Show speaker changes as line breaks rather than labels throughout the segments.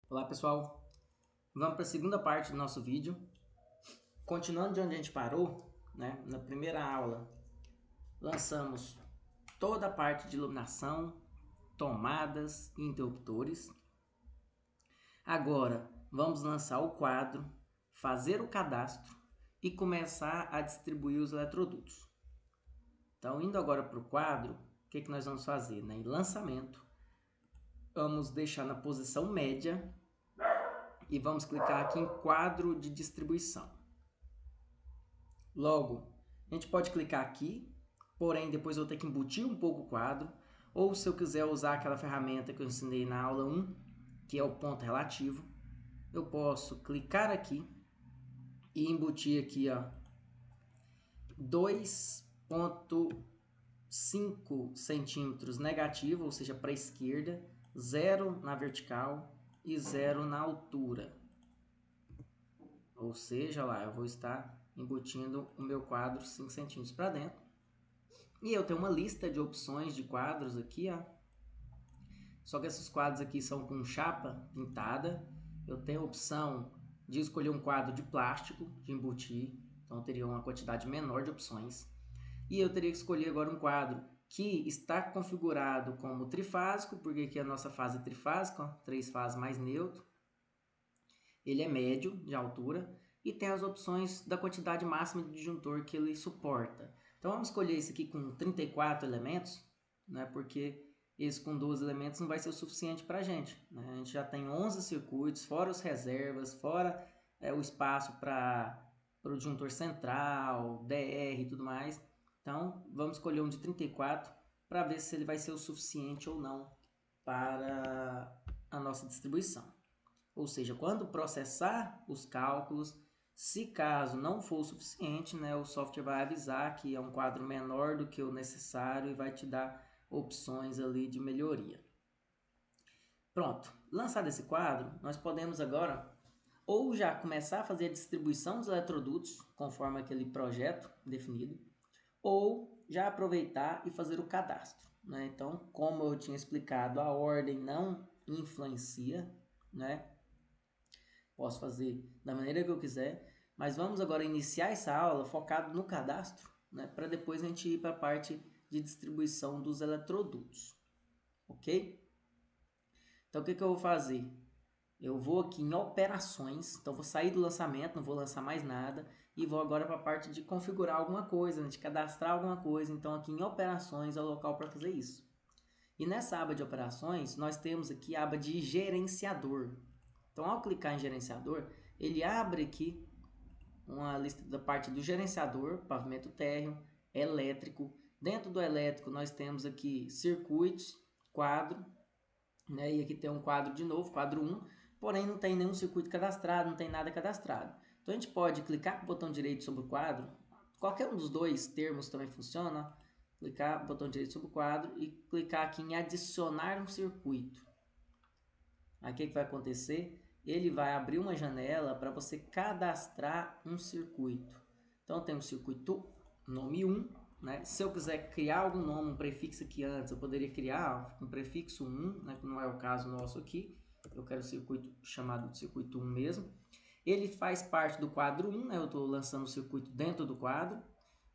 Olá pessoal, vamos para a segunda parte do nosso vídeo. Continuando de onde a gente parou, né? Na primeira aula lançamos toda a parte de iluminação, tomadas e interruptores. Agora vamos lançar o quadro, fazer o cadastro e começar a distribuir os eletrodutos. Então, indo agora para o quadro, o que nós vamos fazer? Em lançamento, vamos deixar na posição média e vamos clicar aqui em quadro de distribuição. Logo, a gente pode clicar aqui, porém depois eu vou ter que embutir um pouco o quadro, ou se eu quiser usar aquela ferramenta que eu ensinei na aula 1, que é o ponto relativo, eu posso clicar aqui e embutir aqui, ó, 2,5 centímetros negativo, ou seja, para a esquerda, 0 na vertical e 0 na altura. Ou seja, lá eu vou estar embutindo o meu quadro 5 centímetros para dentro. E eu tenho uma lista de opções de quadros aqui, ó. Só que esses quadros aqui são com chapa pintada. Eu tenho a opção de escolher um quadro de plástico, de embutir. Então eu teria uma quantidade menor de opções. E eu teria que escolher agora um quadro que está configurado como trifásico, porque aqui a nossa fase é trifásica, ó, 3 fases mais neutro. Ele é médio de altura e tem as opções da quantidade máxima de disjuntor que ele suporta. Então vamos escolher esse aqui com 34 elementos, né, porque esse com 12 elementos não vai ser o suficiente para a gente. Né? A gente já tem 11 circuitos, fora os reservas, fora o espaço para o disjuntor central, DR e tudo mais. Então vamos escolher um de 34 para ver se ele vai ser o suficiente ou não para a nossa distribuição. Ou seja, quando processar os cálculos, se caso não for o suficiente, né, o software vai avisar que é um quadro menor do que o necessário e vai te dar opções ali de melhoria. Pronto, lançado esse quadro, nós podemos agora ou já começar a fazer a distribuição dos eletrodutos, conforme aquele projeto definido, ou já aproveitar e fazer o cadastro. Né? Então, como eu tinha explicado, a ordem não influencia, né? Posso fazer da maneira que eu quiser, mas vamos agora iniciar essa aula focado no cadastro, né, para depois a gente ir para a parte de distribuição dos eletrodutos, ok? Então o que eu vou fazer? Eu vou aqui em operações, então vou sair do lançamento, não vou lançar mais nada, e vou agora para a parte de configurar alguma coisa, né, de cadastrar alguma coisa, então aqui em operações é o local para fazer isso. E nessa aba de operações, nós temos aqui a aba de gerenciador. Então, ao clicar em gerenciador, ele abre aqui uma lista da parte do gerenciador, pavimento térreo, elétrico. Dentro do elétrico, nós temos aqui circuitos, quadro, né? E aqui tem um quadro de novo, quadro 1, porém não tem nenhum circuito cadastrado, não tem nada cadastrado. Então, a gente pode clicar com o botão direito sobre o quadro, qualquer um dos dois termos também funciona, clicar com o botão direito sobre o quadro e clicar aqui em adicionar um circuito. Aqui o que vai acontecer? Ele vai abrir uma janela para você cadastrar um circuito. Então tem o circuito nome 1, né? Se eu quiser criar algum nome, um prefixo aqui antes, eu poderia criar um prefixo 1, né? Que não é o caso nosso aqui. Eu quero o circuito chamado de circuito 1 mesmo. Ele faz parte do quadro 1, né? Eu estou lançando o circuito dentro do quadro.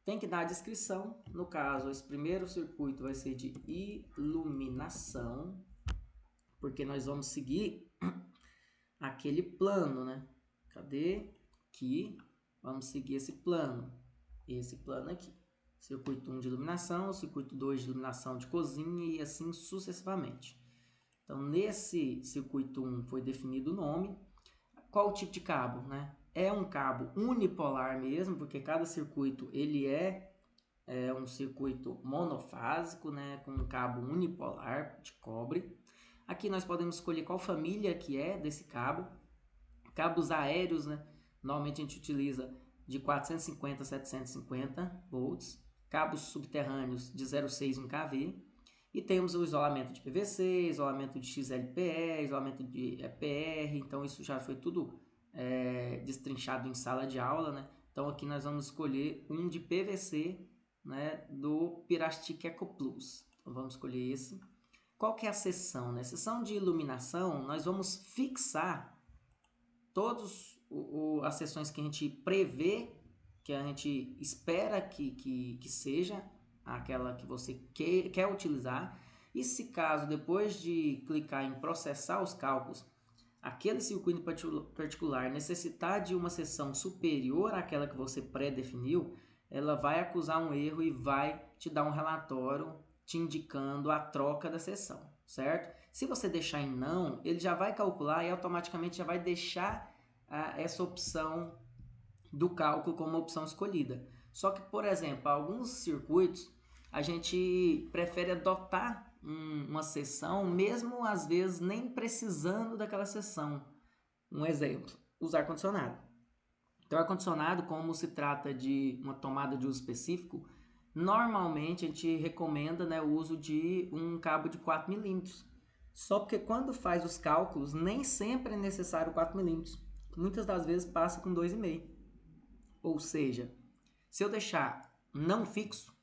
Tem que dar a descrição. No caso, esse primeiro circuito vai ser de iluminação, porque nós vamos seguir aquele plano, né? Cadê? Aqui, vamos seguir esse plano aqui. Circuito 1 de iluminação, circuito 2 de iluminação de cozinha e assim sucessivamente. Então, nesse circuito 1 foi definido o nome. Qual o tipo de cabo, né? É um cabo unipolar mesmo, porque cada circuito ele é um circuito monofásico, né, com um cabo unipolar de cobre. Aqui nós podemos escolher qual família que é desse cabo. Cabos aéreos, né, normalmente a gente utiliza de 450 a 750 volts. Cabos subterrâneos de 0,6 1 kV. E temos o isolamento de PVC, isolamento de XLPE, isolamento de EPR. Então isso já foi tudo destrinchado em sala de aula, né? Então aqui nós vamos escolher um de PVC, né, do Pirastic Eco Plus. Então vamos escolher esse. qual que é a seção, né? Seção de iluminação, nós vamos fixar todas as seções que a gente prevê, que a gente espera que seja aquela que você quer utilizar. E se caso, depois de clicar em processar os cálculos, aquele circuito particular necessitar de uma seção superior àquela que você pré-definiu, ela vai acusar um erro e vai te dar um relatório te indicando a troca da seção, certo? Se você deixar em não, ele já vai calcular e automaticamente já vai deixar essa opção do cálculo como opção escolhida. Só que, por exemplo, alguns circuitos a gente prefere adotar uma seção, mesmo às vezes nem precisando daquela seção. Um exemplo, os ar-condicionado. Então, ar-condicionado, como se trata de uma tomada de uso específico, normalmente a gente recomenda, né, o uso de um cabo de 4 milímetros. Só porque quando faz os cálculos, nem sempre é necessário 4 milímetros. Muitas das vezes passa com 2,5. Ou seja, se eu deixar não fixo,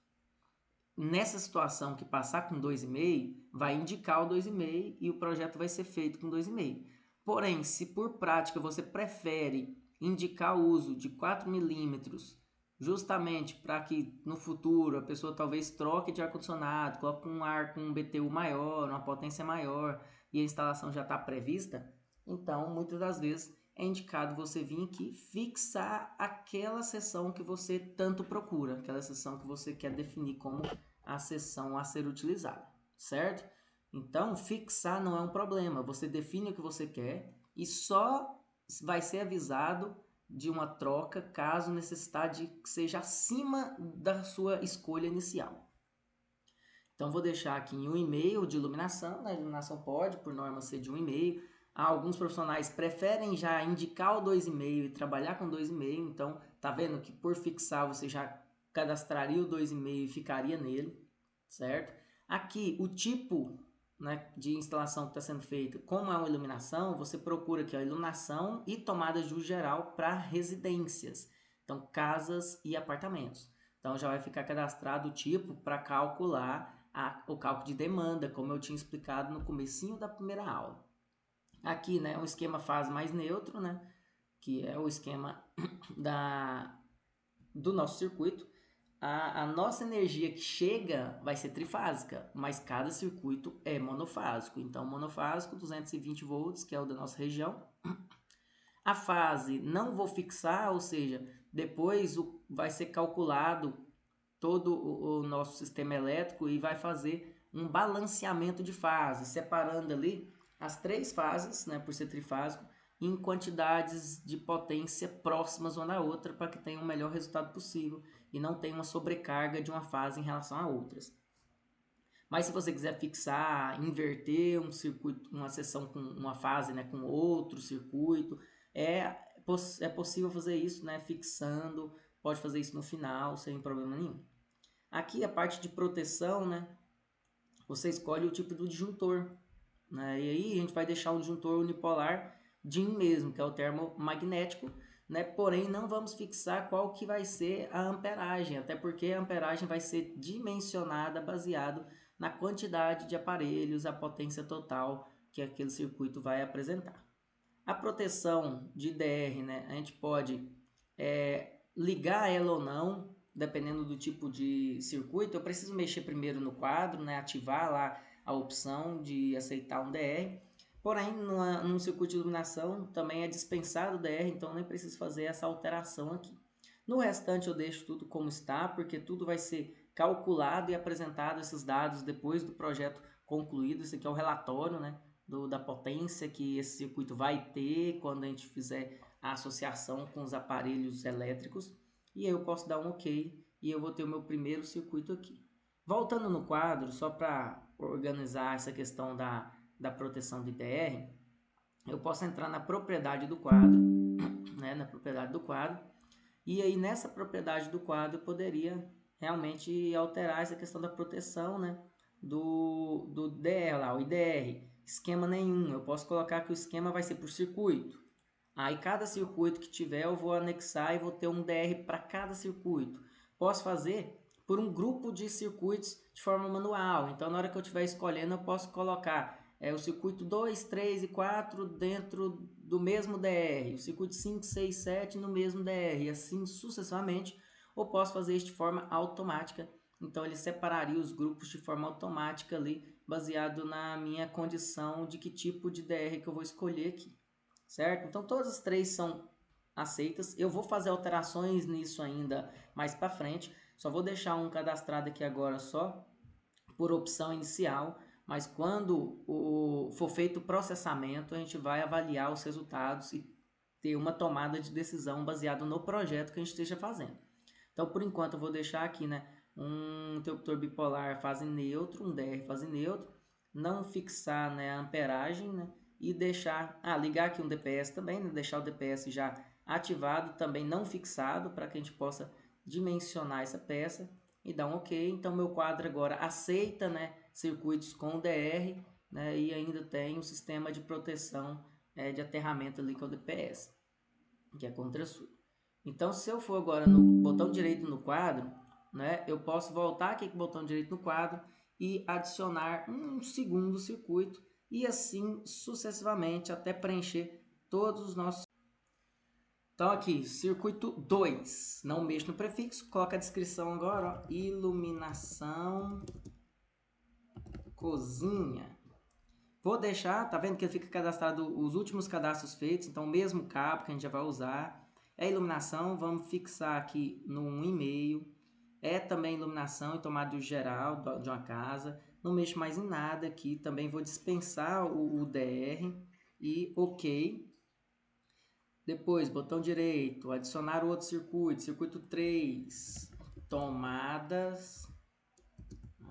nessa situação que passar com 2,5, vai indicar o 2,5 e o projeto vai ser feito com 2,5. Porém, se por prática você prefere indicar o uso de 4 milímetros, justamente para que no futuro a pessoa talvez troque de ar-condicionado, coloque um ar com um BTU maior, uma potência maior e a instalação já está prevista, então muitas das vezes é indicado você vir aqui fixar aquela seção que você tanto procura, aquela seção que você quer definir como a seção a ser utilizada, certo? Então, fixar não é um problema, você define o que você quer e só vai ser avisado de uma troca caso necessidade que seja acima da sua escolha inicial. Então, vou deixar aqui em 1,5 de iluminação, né? A iluminação pode, por norma, ser de 1,5. Alguns profissionais preferem já indicar o 2,5 e trabalhar com 2,5, então tá vendo que por fixar você já cadastraria o 2,5 e ficaria nele, certo? Aqui, o tipo, né, de instalação que está sendo feita, como é uma iluminação, você procura aqui a iluminação e tomada de luz geral para residências, então casas e apartamentos. Então já vai ficar cadastrado o tipo para calcular o cálculo de demanda, como eu tinha explicado no comecinho da primeira aula. Aqui, né, um esquema fase mais neutro, né, que é o esquema do nosso circuito. A nossa energia que chega vai ser trifásica, mas cada circuito é monofásico. Então, monofásico, 220 volts, que é o da nossa região. A fase não vou fixar, ou seja, depois vai ser calculado todo o nosso sistema elétrico e vai fazer um balanceamento de fases, separando ali as 3 fases, né, por ser trifásico, em quantidades de potência próximas uma da outra para que tenha o melhor resultado possível e não tenha uma sobrecarga de uma fase em relação a outras. Mas se você quiser fixar, inverter um circuito, uma seção com uma fase, né, com outro circuito, é possível fazer isso, né, fixando, pode fazer isso no final sem problema nenhum. Aqui a parte de proteção, né, você escolhe o tipo do disjuntor, né, e aí a gente vai deixar um disjuntor unipolar DIN mesmo, que é o termomagnético, né, porém não vamos fixar qual que vai ser a amperagem, até porque a amperagem vai ser dimensionada baseado na quantidade de aparelhos, a potência total que aquele circuito vai apresentar. A proteção de DR, né, a gente pode ligar ela ou não, dependendo do tipo de circuito. Eu preciso mexer primeiro no quadro, né, ativar lá a opção de aceitar um DR. Porém, num circuito de iluminação também é dispensado o DR, então nem preciso fazer essa alteração aqui. No restante eu deixo tudo como está, porque tudo vai ser calculado e apresentado esses dados depois do projeto concluído. Esse aqui é o relatório, né, da potência que esse circuito vai ter quando a gente fizer a associação com os aparelhos elétricos. E aí eu posso dar um OK e eu vou ter o meu primeiro circuito aqui. Voltando no quadro, só para organizar essa questão da proteção de DR, eu posso entrar na propriedade do quadro, né, na propriedade do quadro, e aí nessa propriedade do quadro eu poderia realmente alterar essa questão da proteção, né, do DR lá, o IDR, esquema nenhum. Eu posso colocar que o esquema vai ser por circuito. Aí cada circuito que tiver eu vou anexar e vou ter um DR para cada circuito. Posso fazer por um grupo de circuitos de forma manual. Então, na hora que eu estiver escolhendo, eu posso colocar o circuito 2, 3 e 4 dentro do mesmo DR, o circuito 5, 6, 7 no mesmo DR, e assim sucessivamente, ou posso fazer isso de forma automática. Então, ele separaria os grupos de forma automática ali, baseado na minha condição de que tipo de DR que eu vou escolher aqui, certo? Então, todas as três são aceitas. Eu vou fazer alterações nisso ainda mais para frente. Só vou deixar um cadastrado aqui agora só por opção inicial, mas quando for feito o processamento, a gente vai avaliar os resultados e ter uma tomada de decisão baseada no projeto que a gente esteja fazendo. Então, por enquanto, eu vou deixar aqui, né, um interruptor bipolar fase neutro, um DR fase neutro, não fixar, né, a amperagem, né, e deixar, ligar aqui um DPS também, né, deixar o DPS já ativado, também não fixado, para que a gente possa dimensionar essa peça e dar um OK. Então, meu quadro agora aceita, né, circuitos com DR, né, e ainda tem um sistema de proteção de aterramento ali com o DPS, que é contra surdo. Então, se eu for agora no botão direito no quadro, né, eu posso voltar aqui com o botão direito no quadro e adicionar um segundo circuito e assim sucessivamente até preencher todos os nossos. Então aqui, circuito 2, não mexa no prefixo, coloca a descrição agora, ó, iluminação cozinha. Vou deixar, tá vendo que ele fica cadastrado os últimos cadastros feitos, então o mesmo cabo que a gente já vai usar. É iluminação, vamos fixar aqui no 1,5. É também iluminação e tomada de geral de uma casa. Não mexo mais em nada aqui, também vou dispensar o DR e OK. Depois, botão direito, adicionar outro circuito, circuito 3, tomadas.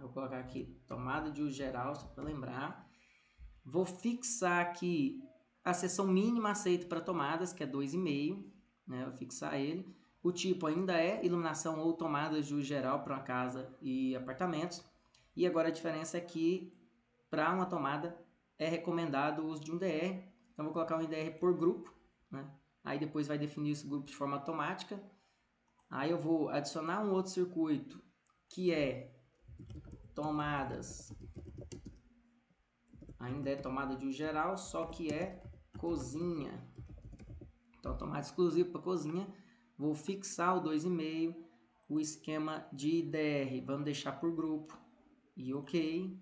Vou colocar aqui tomada de uso geral, só para lembrar. Vou fixar aqui a seção mínima aceita para tomadas, que é 2,5, né? Vou fixar ele. O tipo ainda é iluminação ou tomadas de uso geral para uma casa e apartamentos. E agora a diferença é que para uma tomada é recomendado o uso de um DR. Então vou colocar um DR por grupo, né? Aí depois vai definir esse grupo de forma automática. Aí eu vou adicionar um outro circuito que é tomadas. Ainda é tomada de uso geral, só que é cozinha. Então, tomada exclusiva para cozinha. Vou fixar o 2,5, o esquema de DR. Vamos deixar por grupo. E OK.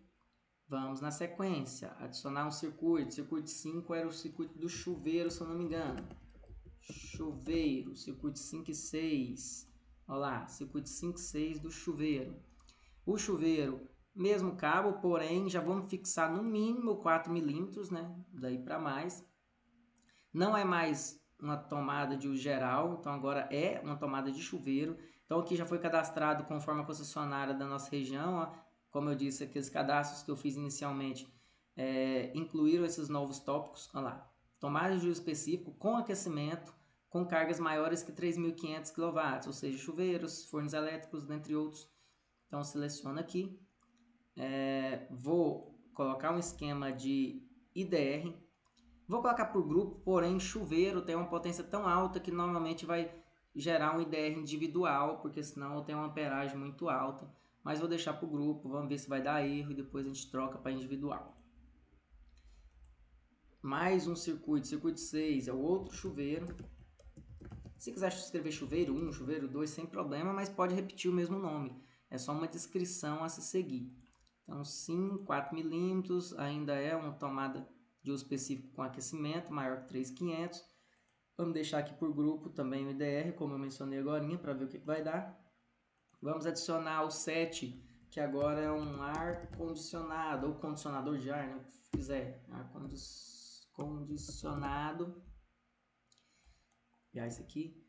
Vamos na sequência. Adicionar um circuito. Circuito 5 era o circuito do chuveiro, se eu não me engano. Chuveiro. Circuito 5 e 6. Olha lá. Circuito 5 e 6 do chuveiro. O chuveiro, mesmo cabo, porém, já vamos fixar no mínimo 4 milímetros, né? Daí para mais. Não é mais uma tomada de uso geral, então agora é uma tomada de chuveiro. Então aqui já foi cadastrado conforme a concessionária da nossa região, ó. Como eu disse, aqueles cadastros que eu fiz inicialmente incluíram esses novos tópicos. Olha lá, tomada de uso específico com aquecimento, com cargas maiores que 3.500 kW, ou seja, chuveiros, fornos elétricos, dentre outros. Então seleciono aqui, vou colocar um esquema de IDR. Vou colocar por grupo, porém chuveiro tem uma potência tão alta que normalmente vai gerar um IDR individual, porque senão eu tenho uma amperagem muito alta. Mas vou deixar por grupo, vamos ver se vai dar erro e depois a gente troca para individual. Mais um circuito, circuito 6 é o outro chuveiro. Se quiser escrever chuveiro 1, chuveiro 2, sem problema, mas pode repetir o mesmo nome. É só uma descrição a se seguir. Então, sim, 4 milímetros, ainda é uma tomada de uso específico com aquecimento, maior que 3.500. Vamos deixar aqui por grupo também o IDR, como eu mencionei agora, para ver o que vai dar. Vamos adicionar o 7, que agora é um ar condicionado, ou condicionador de ar, né? Se quiser, ar condicionado. Esse aqui.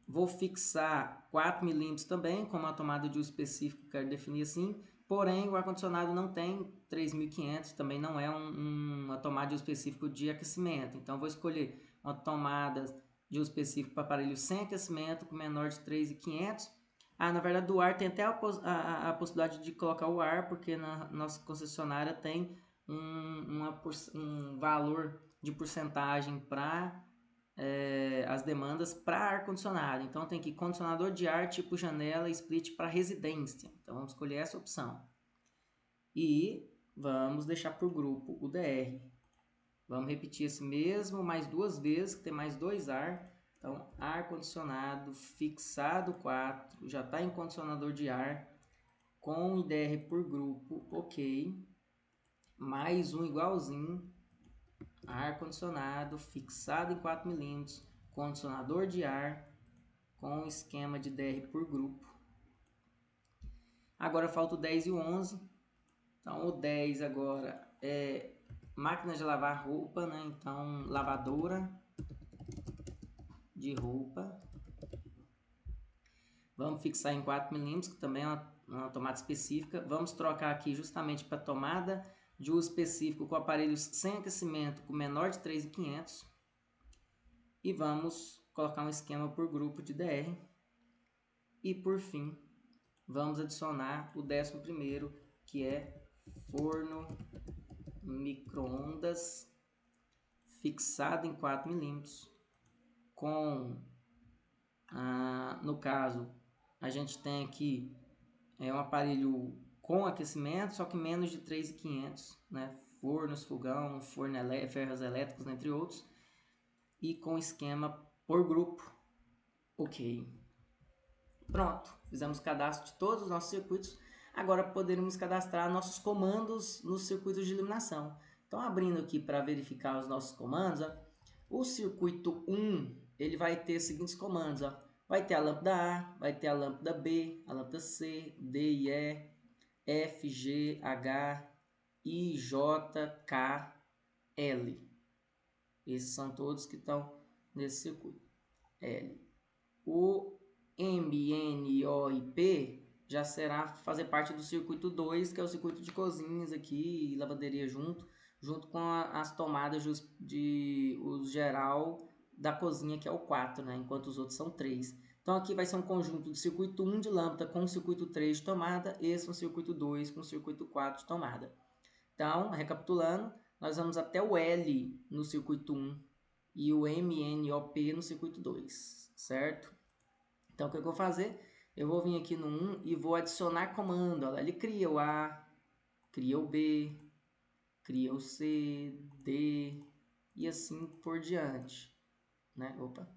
Vou fixar 4 milímetros também, como a tomada de uso específico, quero definir assim. Porém, o ar-condicionado não tem 3.500, também não é uma tomada de uso específico de aquecimento. Então, vou escolher uma tomada de uso específico para aparelho sem aquecimento, com menor de 3.500. Na verdade, do ar tem até a possibilidade de colocar o ar, porque na nossa concessionária tem um valor de porcentagem para as demandas para ar-condicionado. Então tem aqui condicionador de ar tipo janela split para residência. Então vamos escolher essa opção. E vamos deixar por grupo o DR. Vamos repetir esse mesmo mais 2 vezes, que tem mais 2 ar. Então, ar-condicionado fixado 4, já está em condicionador de ar, com IDR por grupo, ok. Mais um igualzinho, ar-condicionado fixado em 4 mm, condicionador de ar, com esquema de DR por grupo. Agora falta o 10 e o 11. Então, o 10 agora é máquina de lavar roupa, né? Então, lavadora de roupa. Vamos fixar em 4 mm, que também é uma tomada específica. Vamos trocar aqui justamente para tomada de uso específico com aparelhos sem aquecimento com menor de 3.500. E vamos colocar um esquema por grupo de DR. E por fim, vamos adicionar o 11º, que é forno micro-ondas fixado em 4 mm com, no caso, a gente tem aqui um aparelho com aquecimento, só que menos de 3.500, né? Fornos, fogão, ferros elétricos, entre outros, e com esquema por grupo. Ok. Pronto, fizemos o cadastro de todos os nossos circuitos. Agora poderemos cadastrar nossos comandos nos circuitos de iluminação. Então, abrindo aqui para verificar os nossos comandos, ó, o circuito 1 ele vai ter os seguintes comandos. Ó. Vai ter a lâmpada A, vai ter a lâmpada B, a lâmpada C, D e E, F, G, H, I, J, K, L. Esses são todos que estão nesse circuito. L. O M, N, O e P já será fazer parte do circuito 2, que é o circuito de cozinhas aqui e lavanderia junto com as tomadas de uso geral da cozinha, que é o 4, né? Enquanto os outros são 3. Então aqui vai ser um conjunto do circuito 1 de lâmpada com o circuito 3 de tomada, esse é o circuito 2 com o circuito 4 de tomada. Então, recapitulando, nós vamos até o L no circuito 1 e o M, N, O, P no circuito 2, certo? Então, o que eu vou fazer? Eu vou vir aqui no 1 e vou adicionar comando. Olha, ele cria o A, cria o B, cria o C, D e assim por diante. Né? Opa.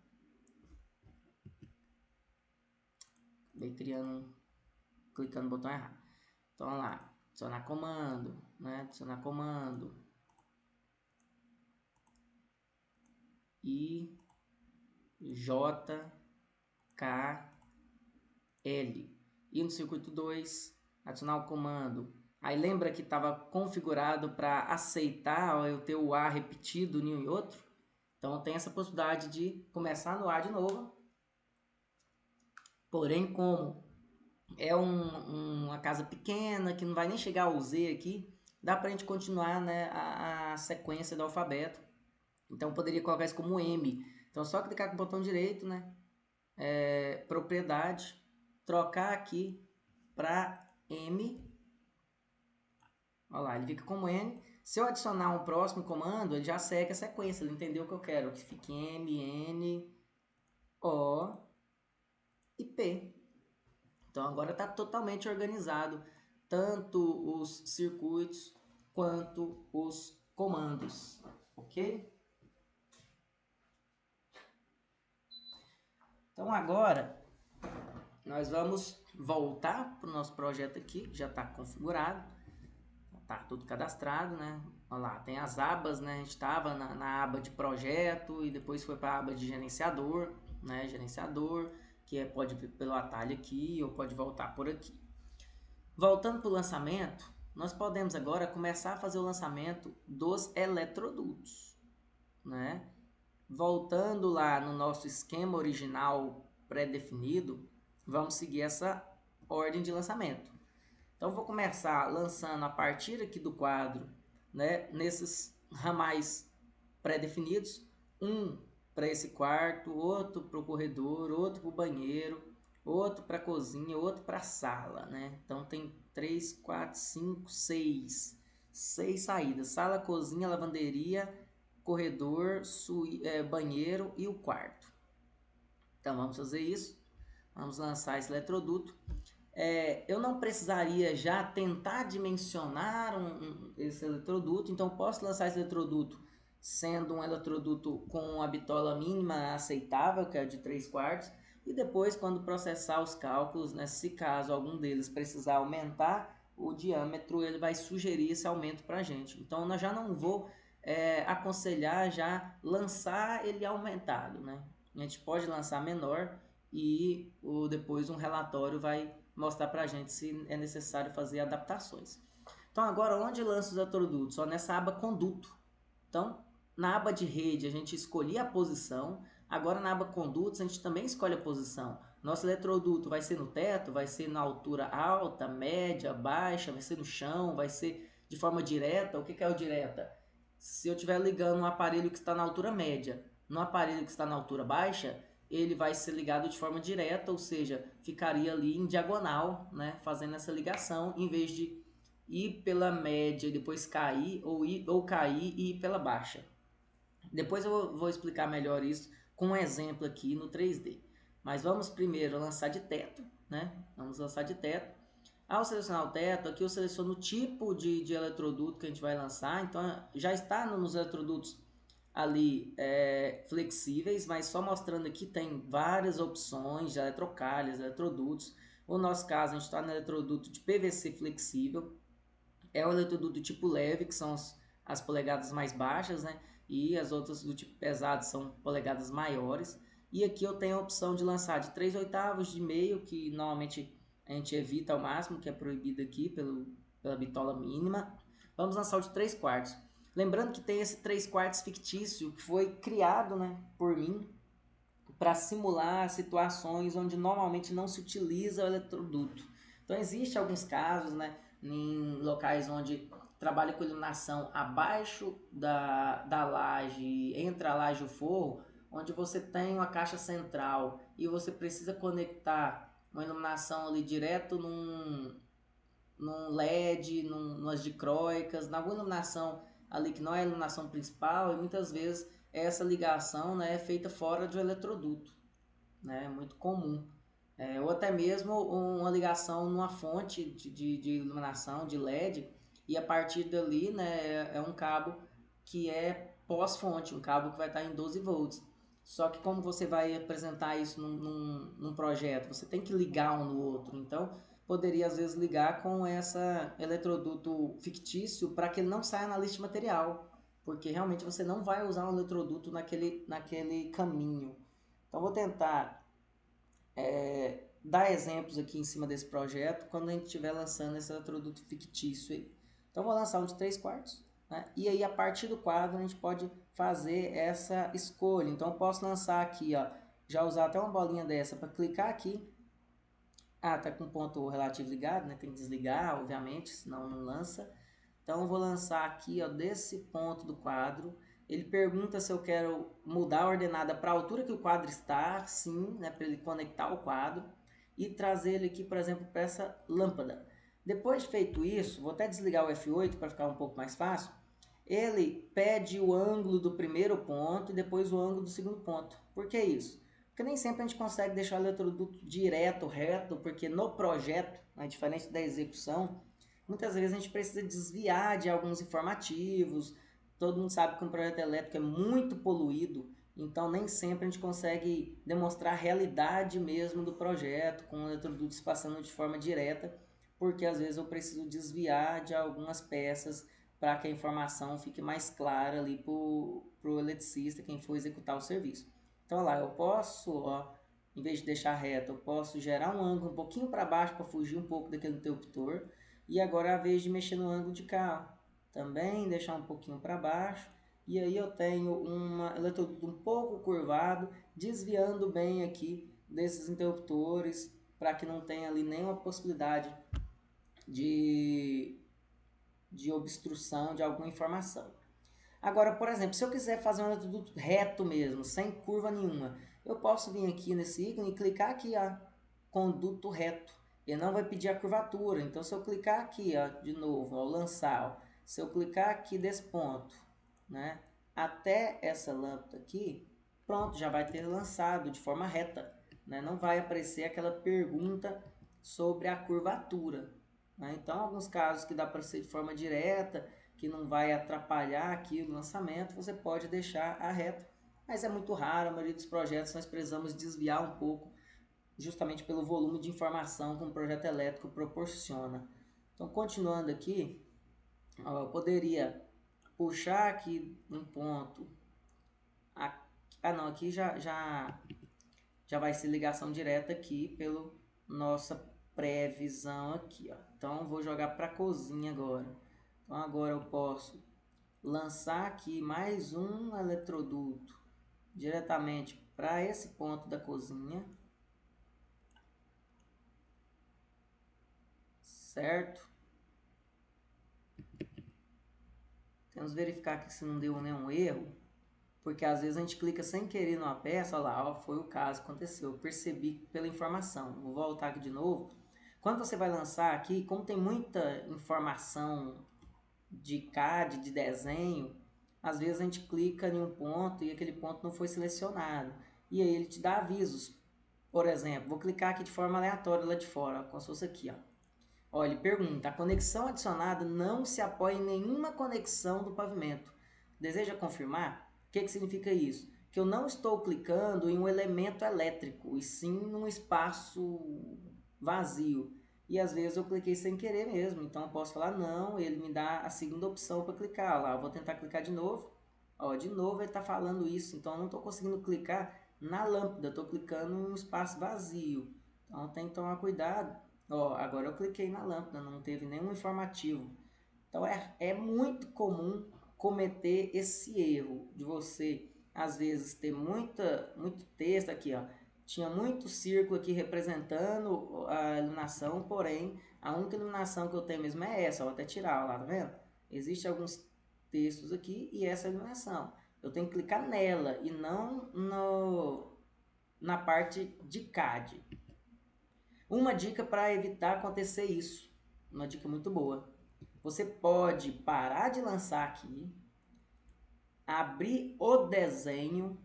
Acabei clicando no botão errado. Então, vamos lá. Adicionar comando. Né? Adicionar comando. I, J, K, L. E no circuito 2, adicionar o comando. Aí lembra que estava configurado para aceitar eu ter o A repetido em um e outro? Então tem essa possibilidade de começar no A de novo. Porém, como é uma casa pequena, que não vai nem chegar ao Z aqui, dá para a gente continuar, né, a sequência do alfabeto. Então eu poderia colocar isso como M. Então só clicar com o botão direito, né, propriedade, trocar aqui para M. Olha lá, ele fica como N. Se eu adicionar um próximo comando, ele já segue a sequência, ele entendeu o que eu quero, que fique M, N, O e P. Então agora está totalmente organizado, tanto os circuitos quanto os comandos, ok? Então agora nós vamos voltar para o nosso projeto aqui, que já está configurado, está tudo cadastrado, né? Olha lá, tem as abas, né? A gente estava na aba de projeto e depois foi para a aba de gerenciador, né? Gerenciador, que pode vir pelo atalho aqui ou pode voltar por aqui. Voltando para o lançamento, nós podemos agora começar a fazer o lançamento dos eletrodutos, né? Voltando lá no nosso esquema original pré-definido, vamos seguir essa ordem de lançamento. Então, vou começar lançando a partir aqui do quadro, né, nesses ramais pré-definidos, um para esse quarto, outro para o corredor, outro para o banheiro, outro para a cozinha, outro para a sala, né? Então, tem 3, 4, 5, 6 saídas. Sala, cozinha, lavanderia corredor, banheiro e o quarto. Então vamos fazer isso. Vamos lançar esse eletroduto. Eu não precisaria já tentar dimensionar esse eletroduto, então posso lançar esse eletroduto sendo um eletroduto com a bitola mínima aceitável, que é de 3/4, e depois quando processar os cálculos, né, se caso algum deles precisar aumentar o diâmetro, ele vai sugerir esse aumento para a gente. Então eu já não vou aconselhar já lançar ele aumentado, né? A gente pode lançar menor e depois um relatório vai mostrar para a gente se é necessário fazer adaptações. Então agora onde lança os eletrodutos? Só nessa aba conduto. Então na aba de rede a gente escolhia a posição, agora na aba condutos a gente também escolhe a posição. Nosso eletroduto vai ser no teto, vai ser na altura alta, média, baixa, vai ser no chão, vai ser de forma direta. O que é o direta? Se eu estiver ligando um aparelho que está na altura média, no aparelho que está na altura baixa, ele vai ser ligado de forma direta, ou seja, ficaria ali em diagonal, né, fazendo essa ligação, em vez de ir pela média e depois cair, ou cair e ir pela baixa. Depois eu vou explicar melhor isso com um exemplo aqui no 3D. Mas vamos primeiro lançar de teto, né? Vamos lançar de teto. Ao selecionar o teto, aqui eu seleciono o tipo de eletroduto que a gente vai lançar. Então já está nos eletrodutos ali flexíveis, mas só mostrando aqui tem várias opções de eletrocalhas, eletrodutos. No nosso caso, a gente está no eletroduto de PVC flexível. É o eletroduto do tipo leve, que são as polegadas mais baixas, né? E as outras do tipo pesado são polegadas maiores. E aqui eu tenho a opção de lançar de 3/8 de meio, que normalmente a gente evita ao máximo, que é proibido aqui pela bitola mínima. Vamos lançar o de 3/4. Lembrando que tem esse 3/4 fictício que foi criado, né, por mim para simular situações onde normalmente não se utiliza o eletroduto. Então existem alguns casos, né, em locais onde trabalha com iluminação abaixo da laje, entre a laje e o forro, onde você tem uma caixa central e você precisa conectar uma iluminação ali direto num LED, numas dicróicas, na iluminação ali que não é a iluminação principal, e muitas vezes essa ligação, né, é feita fora do eletroduto, né, é muito comum. Ou até mesmo uma ligação numa fonte de iluminação de LED, e a partir dali, né, é um cabo que é pós-fonte, um cabo que vai estar em 12 volts. Só que como você vai apresentar isso num projeto, você tem que ligar um no outro. Então, poderia às vezes ligar com essa eletroduto fictício para que ele não saia na lista de material, porque realmente você não vai usar um eletroduto naquele caminho. Então, vou tentar dar exemplos aqui em cima desse projeto quando a gente estiver lançando esse eletroduto fictício aí. Então, vou lançar um de 3/4, né? E aí, a partir do quadro, a gente pode fazer essa escolha. Então, eu posso lançar aqui, ó, já usar até uma bolinha dessa para clicar aqui. Tá com o ponto relativo ligado, né? Tem que desligar, obviamente, senão não lança. Então, eu vou lançar aqui, ó, desse ponto do quadro. Ele pergunta se eu quero mudar a ordenada para a altura que o quadro está, sim, né? Para ele conectar o quadro. E trazer ele aqui, por exemplo, para essa lâmpada. Depois de feito isso, vou até desligar o F8 para ficar um pouco mais fácil. Ele pede o ângulo do primeiro ponto e depois o ângulo do segundo ponto. Por que isso? Porque nem sempre a gente consegue deixar o eletroduto direto, reto, porque no projeto, né, diferente da execução, muitas vezes a gente precisa desviar de alguns informativos. Todo mundo sabe que um projeto elétrico é muito poluído, então nem sempre a gente consegue demonstrar a realidade mesmo do projeto, com eletrodutos passando de forma direta, porque às vezes eu preciso desviar de algumas peças para que a informação fique mais clara ali para o eletricista, quem for executar o serviço. Então, olha lá, eu posso, ó, em vez de deixar reto, eu posso gerar um ângulo um pouquinho para baixo para fugir um pouco daquele interruptor. E agora é a vez de mexer no ângulo de cá, ó. Também deixar um pouquinho para baixo. E aí eu tenho um eletroduto um pouco curvado, desviando bem aqui desses interruptores, para que não tenha ali nenhuma possibilidade de obstrução de alguma informação. Agora, por exemplo, se eu quiser fazer um eletroduto reto mesmo, sem curva nenhuma, eu posso vir aqui nesse ícone e clicar aqui, ó, conduto reto. Ele não vai pedir a curvatura. Então, se eu clicar aqui, ó, de novo, ao lançar, ó, se eu clicar aqui desse ponto, né, até essa lâmpada aqui, pronto, já vai ter lançado de forma reta, né? Não vai aparecer aquela pergunta sobre a curvatura, né? Então, alguns casos que dá para ser de forma direta, que não vai atrapalhar aqui o lançamento, você pode deixar a reta, mas é muito raro, a maioria dos projetos nós precisamos desviar um pouco, justamente pelo volume de informação que um projeto elétrico proporciona. Então, continuando aqui, eu poderia puxar aqui um ponto. Não, aqui já vai ser ligação direta aqui pelo nossa previsão aqui, ó. Então vou jogar para a cozinha agora. Então agora eu posso lançar aqui mais um eletroduto diretamente para esse ponto da cozinha, certo? Temos que verificar aqui se não deu nenhum erro, porque às vezes a gente clica sem querer numa peça, olha lá, ó, foi o caso, aconteceu, eu percebi pela informação. Vou voltar aqui de novo. Quando você vai lançar aqui, como tem muita informação de CAD, de desenho, às vezes a gente clica em um ponto e aquele ponto não foi selecionado. E aí ele te dá avisos. Por exemplo, vou clicar aqui de forma aleatória lá de fora, ó, como se fosse aqui, ó. Olha, ele pergunta, a conexão adicionada não se apoia em nenhuma conexão do pavimento. Deseja confirmar? O que significa isso? Que eu não estou clicando em um elemento elétrico, e sim num espaço vazio. E às vezes eu cliquei sem querer mesmo, então eu posso falar não, ele me dá a segunda opção para clicar. Lá, eu vou tentar clicar de novo. Ó, de novo ele está falando isso, então eu não estou conseguindo clicar na lâmpada, estou clicando em um espaço vazio. Então tem que tomar cuidado. Ó, agora eu cliquei na lâmpada, não teve nenhum informativo. Então é muito comum cometer esse erro de você, às vezes, ter muito texto aqui, ó. Tinha muito círculo aqui representando a iluminação, porém, a única iluminação que eu tenho mesmo é essa. Vou até tirar, ó, lá, tá vendo? Existem alguns textos aqui e essa é a iluminação. Eu tenho que clicar nela e não na parte de CAD. Uma dica para evitar acontecer isso, uma dica muito boa. Você pode parar de lançar aqui, abrir o desenho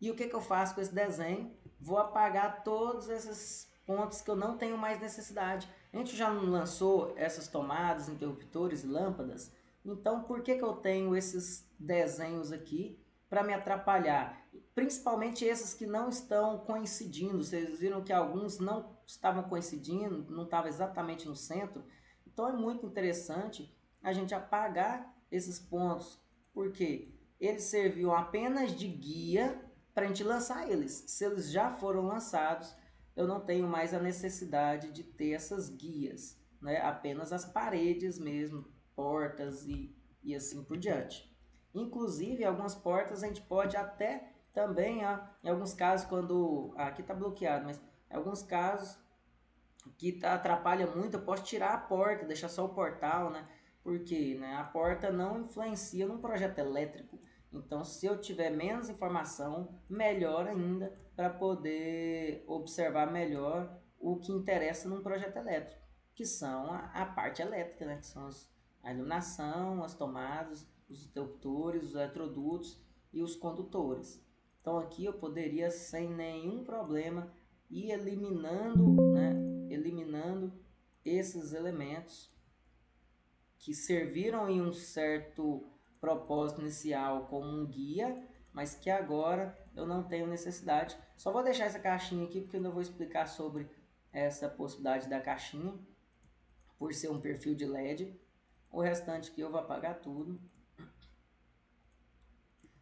e o que eu faço com esse desenho? Vou apagar todos esses pontos que eu não tenho mais necessidade. A gente já não lançou essas tomadas, interruptores e lâmpadas, então por que eu tenho esses desenhos aqui para me atrapalhar? Principalmente esses que não estão coincidindo. Vocês viram que alguns não estavam coincidindo, não estavam exatamente no centro. Então é muito interessante a gente apagar esses pontos, porque eles serviam apenas de guia para a gente lançar eles. Se eles já foram lançados, eu não tenho mais a necessidade de ter essas guias, né? Apenas as paredes mesmo, portas e assim por diante. Inclusive, algumas portas a gente pode até também, ó, em alguns casos, quando aqui está bloqueado, mas em alguns casos que atrapalha muito, eu posso tirar a porta, deixar só o portal, né? Porque, né, a porta não influencia num projeto elétrico. Então, se eu tiver menos informação, melhor ainda para poder observar melhor o que interessa num projeto elétrico, que são a parte elétrica, né? Que são a iluminação, as tomadas, os interruptores, os eletrodutos e os condutores. Então, aqui eu poderia, sem nenhum problema, ir eliminando, né? Eliminando esses elementos que serviram em um certo propósito inicial como um guia, mas que agora eu não tenho necessidade. Só vou deixar essa caixinha aqui porque eu ainda vou explicar sobre essa possibilidade da caixinha, por ser um perfil de LED. O restante aqui eu vou apagar tudo.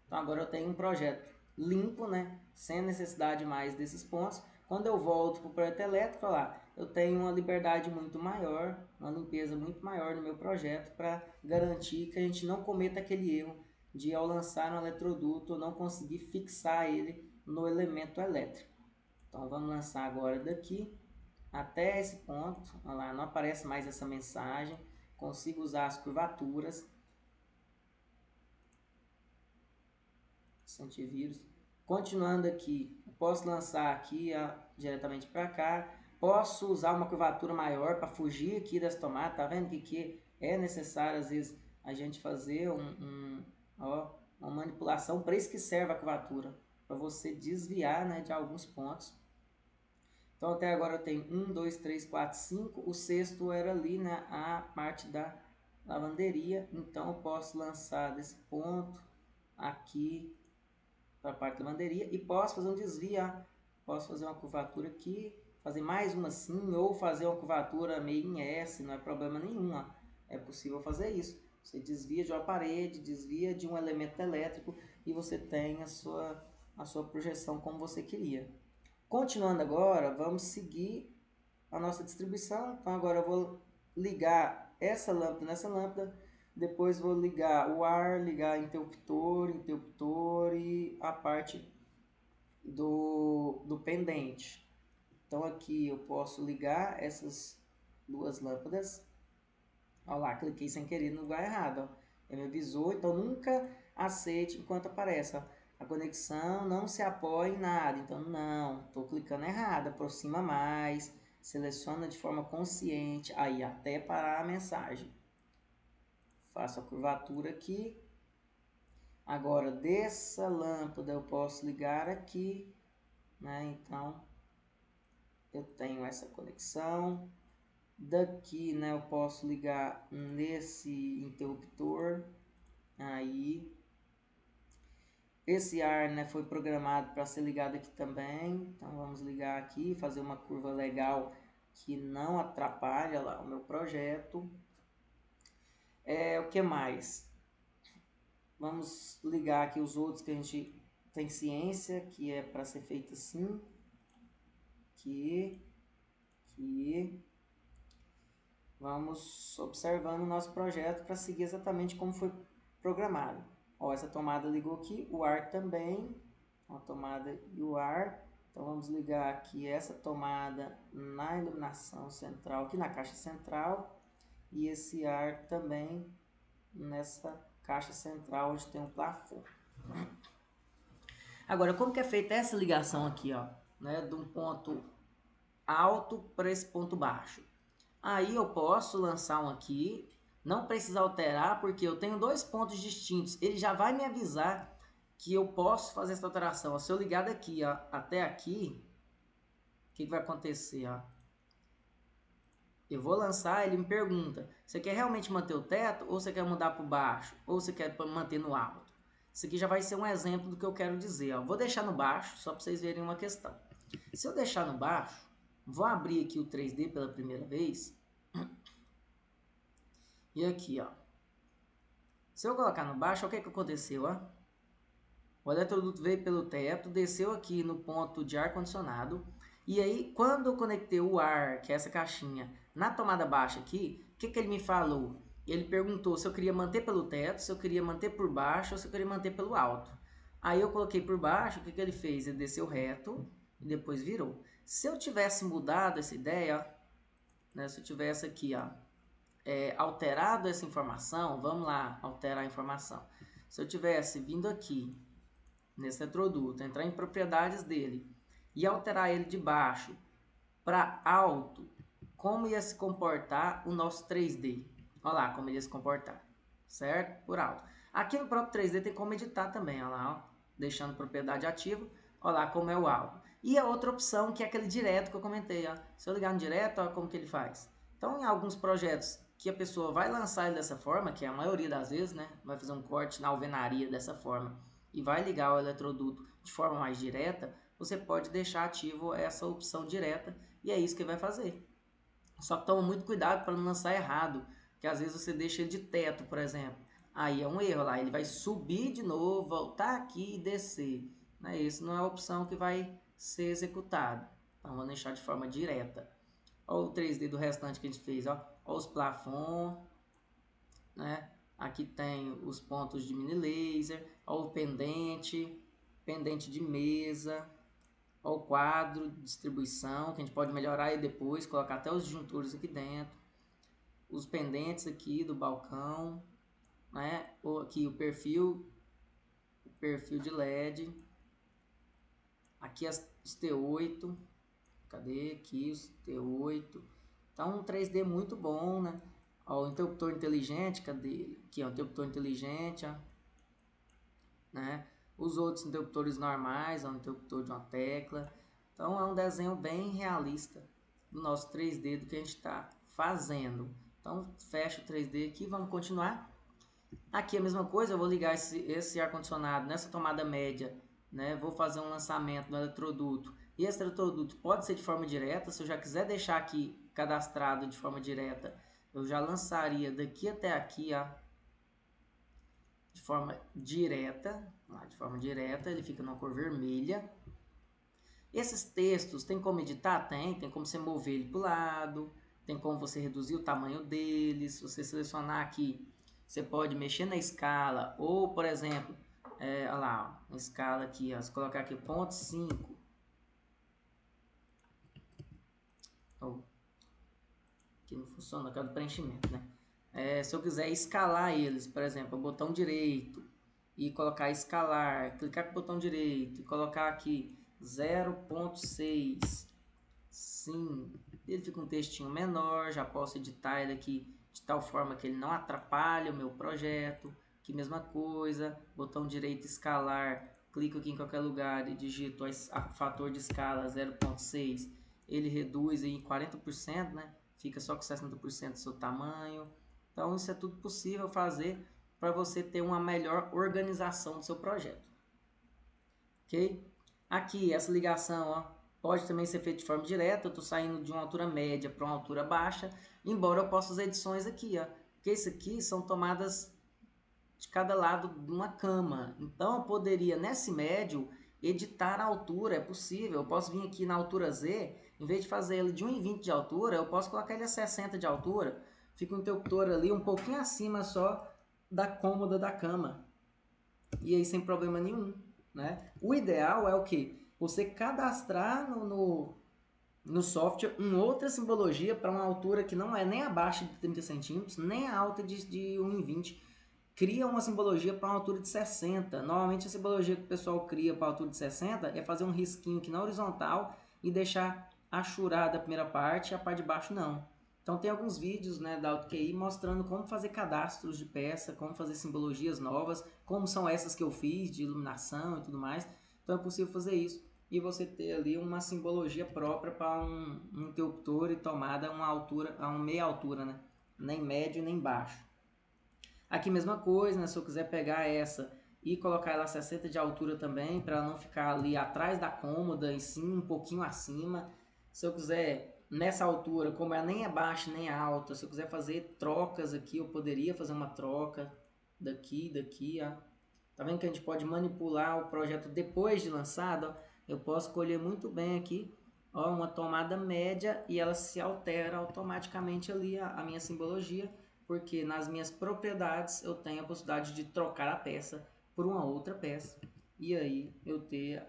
Então agora eu tenho um projeto limpo, né? Sem necessidade mais desses pontos. Quando eu volto para o projeto elétrico, olha lá, eu tenho uma liberdade muito maior, uma limpeza muito maior no meu projeto para garantir que a gente não cometa aquele erro de, ao lançar um eletroduto, não conseguir fixar ele no elemento elétrico. Então vamos lançar agora daqui até esse ponto. Olha lá, não aparece mais essa mensagem. Consigo usar as curvaturas. Antivírus. Continuando aqui, posso lançar aqui diretamente para cá. Posso usar uma curvatura maior para fugir aqui das tomadas. Tá vendo que é necessário às vezes a gente fazer ó, uma manipulação, para isso que serve a curvatura, para você desviar, né, de alguns pontos. Então até agora eu tenho 1, 2, 3, 4, 5, o sexto era ali, né, a parte da lavanderia, então eu posso lançar desse ponto aqui para a parte da lavanderia e posso fazer um desvio, posso fazer uma curvatura aqui, fazer mais uma assim, ou fazer uma curvatura meio em S, não é problema nenhum, ó. É possível fazer isso. Você desvia de uma parede, desvia de um elemento elétrico e você tem a sua projeção como você queria. Continuando agora, vamos seguir a nossa distribuição. Então agora eu vou ligar essa lâmpada nessa lâmpada, depois vou ligar o ar, ligar interruptor e a parte do pendente. Então aqui eu posso ligar essas duas lâmpadas. Olha lá, cliquei sem querer no lugar errado. Ó. Ele me avisou, então nunca aceite enquanto aparece. Ó. A conexão não se apoia em nada. Então não, estou clicando errado. Aproxima mais, seleciona de forma consciente. Aí até parar a mensagem. Faço a curvatura aqui. Agora dessa lâmpada eu posso ligar aqui, né? Então eu tenho essa conexão. Daqui, né, eu posso ligar nesse interruptor. Aí esse ar, né, foi programado para ser ligado aqui também. Então vamos ligar aqui, fazer uma curva legal que não atrapalha lá o meu projeto. O que mais? Vamos ligar aqui os outros que a gente tem ciência, que é para ser feito assim. Aqui. Vamos observando o nosso projeto para seguir exatamente como foi programado. Ó, essa tomada ligou aqui, o ar também, a tomada e o ar. Então vamos ligar aqui essa tomada na iluminação central, aqui na caixa central, e esse ar também nessa caixa central onde tem um plafond. Agora, como que é feita essa ligação aqui, ó, né, de um ponto alto para esse ponto baixo? Aí eu posso lançar um aqui, não precisa alterar, porque eu tenho dois pontos distintos. Ele já vai me avisar que eu posso fazer essa alteração. Se eu ligar daqui ó, até aqui, o que vai acontecer? Ó? Eu vou lançar, ele me pergunta, você quer realmente manter o teto, ou você quer mudar para o baixo, ou você quer manter no alto? Isso aqui já vai ser um exemplo do que eu quero dizer. Ó. Vou deixar no baixo, só para vocês verem uma questão. Se eu deixar no baixo, vou abrir aqui o 3D pela primeira vez. E aqui, ó. Se eu colocar no baixo, o que aconteceu? Ó? O eletroduto veio pelo teto, desceu aqui no ponto de ar-condicionado. E aí, quando eu conectei o ar, que é essa caixinha, na tomada baixa aqui, o que ele me falou? Ele perguntou se eu queria manter pelo teto, se eu queria manter por baixo ou se eu queria manter pelo alto. Aí eu coloquei por baixo, o que ele fez? Ele desceu reto e depois virou. Se eu tivesse mudado essa ideia, ó, né, se eu tivesse aqui, ó, alterado essa informação, vamos lá, alterar a informação. Se eu tivesse vindo aqui, nesse eletroduto, entrar em propriedades dele e alterar ele de baixo para alto, como ia se comportar o nosso 3D? Olha lá como ele ia se comportar, certo? Por alto. Aqui no próprio 3D tem como editar também, olha lá, ó, deixando propriedade ativa, olha lá como é o alto. E a outra opção que é aquele direto que eu comentei, ó. Se eu ligar no direto, olha como que ele faz. Então, em alguns projetos que a pessoa vai lançar ele dessa forma, que é a maioria das vezes, né? Vai fazer um corte na alvenaria dessa forma e vai ligar o eletroduto de forma mais direta, você pode deixar ativo essa opção direta e é isso que vai fazer. Só que toma muito cuidado para não lançar errado, que às vezes você deixa ele de teto, por exemplo. Aí é um erro lá, ele vai subir de novo, voltar aqui e descer. Isso não é a opção que vai ser executada. Então vamos deixar de forma direta. Olha o 3D do restante que a gente fez, ó. Olha os plafonds, né? Aqui tem os pontos de mini laser, olha o pendente, pendente de mesa, olha o quadro de distribuição, que a gente pode melhorar e depois colocar até os disjuntores aqui dentro, os pendentes aqui do balcão, né? Aqui o perfil de LED, aqui os T8, cadê aqui os T8? Então um 3D muito bom, né? Ó, o interruptor inteligente, cadê ele? Aqui, ó, o interruptor inteligente, ó. né? Os outros interruptores normais, é um interruptor de uma tecla. Então é um desenho bem realista do nosso 3D do que a gente está fazendo. Então fecha o 3D aqui, vamos continuar. Aqui a mesma coisa, eu vou ligar esse ar-condicionado nessa tomada média, né? Vou fazer um lançamento no eletroduto. E esse eletroduto pode ser de forma direta, se eu já quiser deixar aqui cadastrado de forma direta, eu já lançaria daqui até aqui, ó, de forma direta, ele fica numa cor vermelha. Esses textos, tem como editar? Tem como você mover ele para o lado, tem como você reduzir o tamanho deles, se você selecionar aqui, você pode mexer na escala, ou, por exemplo, olha lá, ó, uma escala aqui, ó, se colocar aqui 0,5, que não funciona, aquela do preenchimento, né? Se eu quiser escalar eles, por exemplo, o botão direito, e colocar escalar, clicar com o botão direito, e colocar aqui 0,6, sim, ele fica um textinho menor, já posso editar ele aqui de tal forma que ele não atrapalhe o meu projeto. Que mesma coisa, botão direito escalar, clico aqui em qualquer lugar e digito o fator de escala 0,6, ele reduz em 40%, né? Fica só com 60% do seu tamanho. Então isso é tudo possível fazer para você ter uma melhor organização do seu projeto. Ok? Aqui, essa ligação, ó, pode também ser feita de forma direta. Eu estou saindo de uma altura média para uma altura baixa, embora eu possa fazer edições aqui, ó, porque isso aqui são tomadas de cada lado de uma cama. Então eu poderia, nesse médio, editar a altura, é possível. Eu posso vir aqui na altura Z, em vez de fazer ele de 1,20 de altura, eu posso colocar ele a 60 de altura. Fica um interruptor ali um pouquinho acima só da cômoda da cama. E aí sem problema nenhum, né? O ideal é o que? Você cadastrar no software uma outra simbologia para uma altura que não é nem abaixo de 30 centímetros, nem alta de 1,20. Cria uma simbologia para uma altura de 60. Normalmente a simbologia que o pessoal cria para a altura de 60 é fazer um risquinho aqui na horizontal e deixar achurada a primeira parte e a parte de baixo não. Então tem alguns vídeos, né, da AutoQI mostrando como fazer cadastros de peça, como fazer simbologias novas, como são essas que eu fiz de iluminação e tudo mais. Então é possível fazer isso e você ter ali uma simbologia própria para um interruptor e tomada a uma altura, a uma meia altura, né? Nem médio nem baixo. Aqui mesma coisa, né? Se eu quiser pegar essa e colocar ela a 60 de altura também, para não ficar ali atrás da cômoda, e sim um pouquinho acima. Se eu quiser nessa altura, como ela nem é baixa nem é alta, se eu quiser fazer trocas aqui, eu poderia fazer uma troca daqui, ó. Tá vendo que a gente pode manipular o projeto depois de lançado? Ó? Eu posso escolher muito bem aqui, ó, uma tomada média e ela se altera automaticamente ali a minha simbologia, porque nas minhas propriedades eu tenho a possibilidade de trocar a peça por uma outra peça e aí eu ter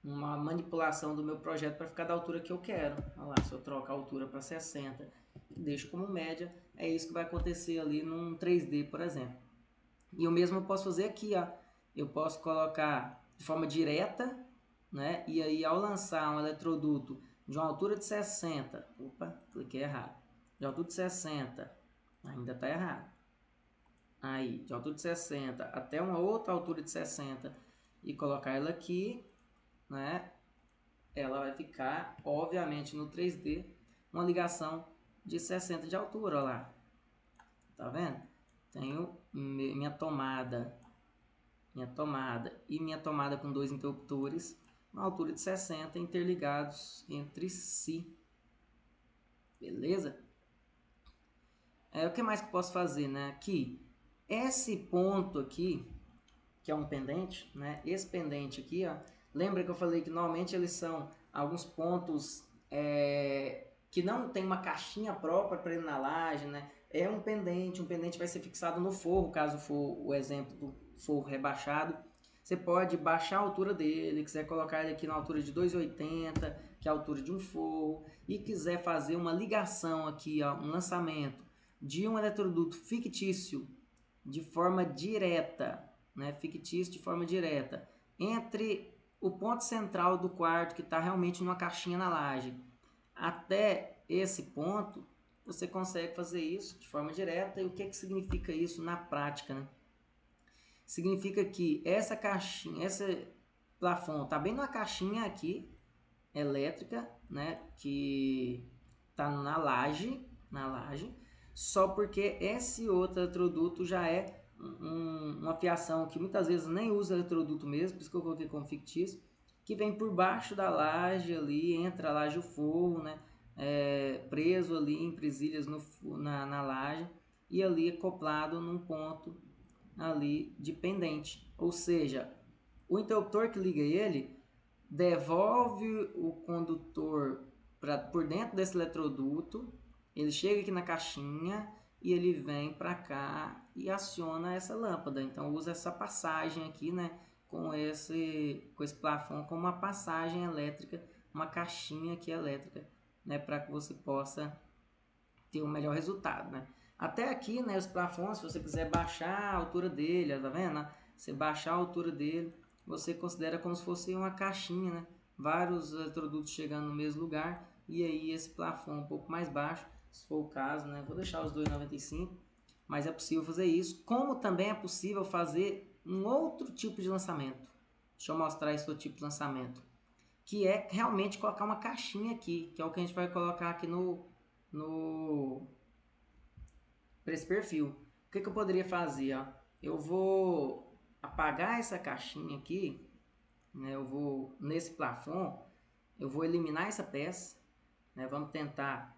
uma manipulação do meu projeto para ficar da altura que eu quero. Olha lá, se eu troco a altura para 60 e deixo como média, é isso que vai acontecer ali num 3D, por exemplo. E o mesmo eu posso fazer aqui, ó. Eu posso colocar de forma direta, né? E aí ao lançar um eletroduto de uma altura de 60, opa, cliquei errado. De altura de 60, ainda está errado. Aí, de altura de 60 até uma outra altura de 60 e colocar ela aqui, né? Ela vai ficar, obviamente, no 3D, uma ligação de 60 de altura, ó lá. Tá vendo? Tenho minha tomada e minha tomada com dois interruptores na altura de 60 interligados entre si. Beleza? O que mais que eu posso fazer, né? Aqui, esse ponto aqui, que é um pendente, né? Esse pendente aqui, ó, lembra que eu falei que normalmente eles são alguns pontos que não tem uma caixinha própria para ele na laje, né? É um pendente vai ser fixado no forro, caso for o exemplo do forro rebaixado. Você pode baixar a altura dele, quiser colocar ele aqui na altura de 2,80, que é a altura de um forro, e quiser fazer uma ligação aqui, ó, um lançamento de um eletroduto fictício de forma direta, né, fictício de forma direta, entre o ponto central do quarto, que está realmente numa caixinha na laje, até esse ponto, você consegue fazer isso de forma direta. E o que significa isso na prática, né? significa que essa caixinha, esse plafond está bem numa caixinha aqui, elétrica, né, que está na laje, só porque esse outro eletroduto já é uma fiação que muitas vezes nem usa eletroduto mesmo, por isso que eu coloquei como fictício, que vem por baixo da laje ali, entre a laje e o forro, né, preso ali em presilhas na laje e ali acoplado num ponto ali de pendente, ou seja, o interruptor que liga ele devolve o condutor por dentro desse eletroduto, ele chega aqui na caixinha e ele vem para cá e aciona essa lâmpada. Então usa essa passagem aqui, né, com esse plafond como uma passagem elétrica, uma caixinha aqui elétrica, né, para que você possa ter um melhor resultado, né? Até aqui, né, os plafonds, se você quiser baixar a altura dele, tá vendo? Você baixar a altura dele, você considera como se fosse uma caixinha, né? Vários eletrodutos chegando no mesmo lugar, e aí esse plafond um pouco mais baixo, se for o caso, né? Vou deixar os 2,95, mas é possível fazer isso, como também é possível fazer um outro tipo de lançamento. Deixa eu mostrar esse outro tipo de lançamento, que é realmente colocar uma caixinha aqui, que é o que a gente vai colocar aqui para esse perfil. O que eu poderia fazer? Ó? Eu vou apagar essa caixinha aqui, né? Eu vou nesse plafond, eu vou eliminar essa peça, né? Vamos tentar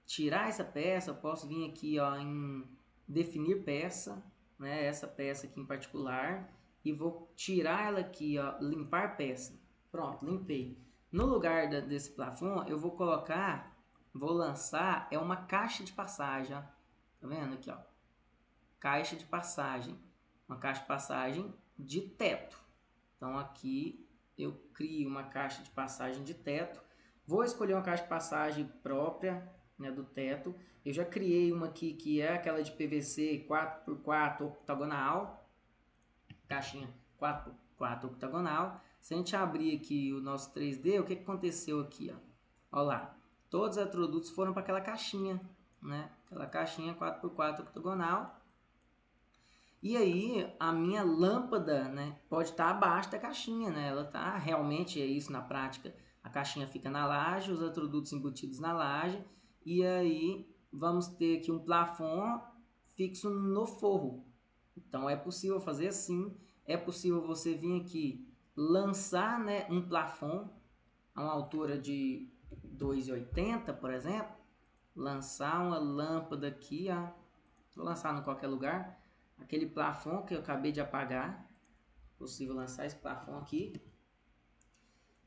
tirar essa peça. Eu posso vir aqui, ó, em definir peça, né? Essa peça aqui em particular, e vou tirar ela aqui, ó, limpar peça. Pronto, limpei. No lugar desse plafond, eu vou colocar, vou lançar uma caixa de passagem, ó. Tá vendo aqui, ó? Caixa de passagem. Uma caixa de passagem de teto. Então aqui eu crio uma caixa de passagem de teto. Vou escolher uma caixa de passagem própria, né, do teto. Eu já criei uma aqui que é aquela de PVC 4x4 octagonal. Caixinha 4x4 octagonal. Se a gente abrir aqui o nosso 3D, o que aconteceu aqui? Ó? Olha lá. Todos os eletrodutos foram para aquela caixinha, né? Aquela caixinha 4x4 octagonal. E aí a minha lâmpada, né, pode estar abaixo da caixinha, né? Ela tá realmente, é isso na prática. A caixinha fica na laje, os eletrodutos embutidos na laje, e aí vamos ter aqui um plafond fixo no forro. Então é possível fazer assim, é possível você vir aqui lançar, né, um plafond a uma altura de 2,80, por exemplo, lançar uma lâmpada aqui, ó, vou lançar em qualquer lugar, aquele plafond que eu acabei de apagar, possível lançar esse plafond aqui,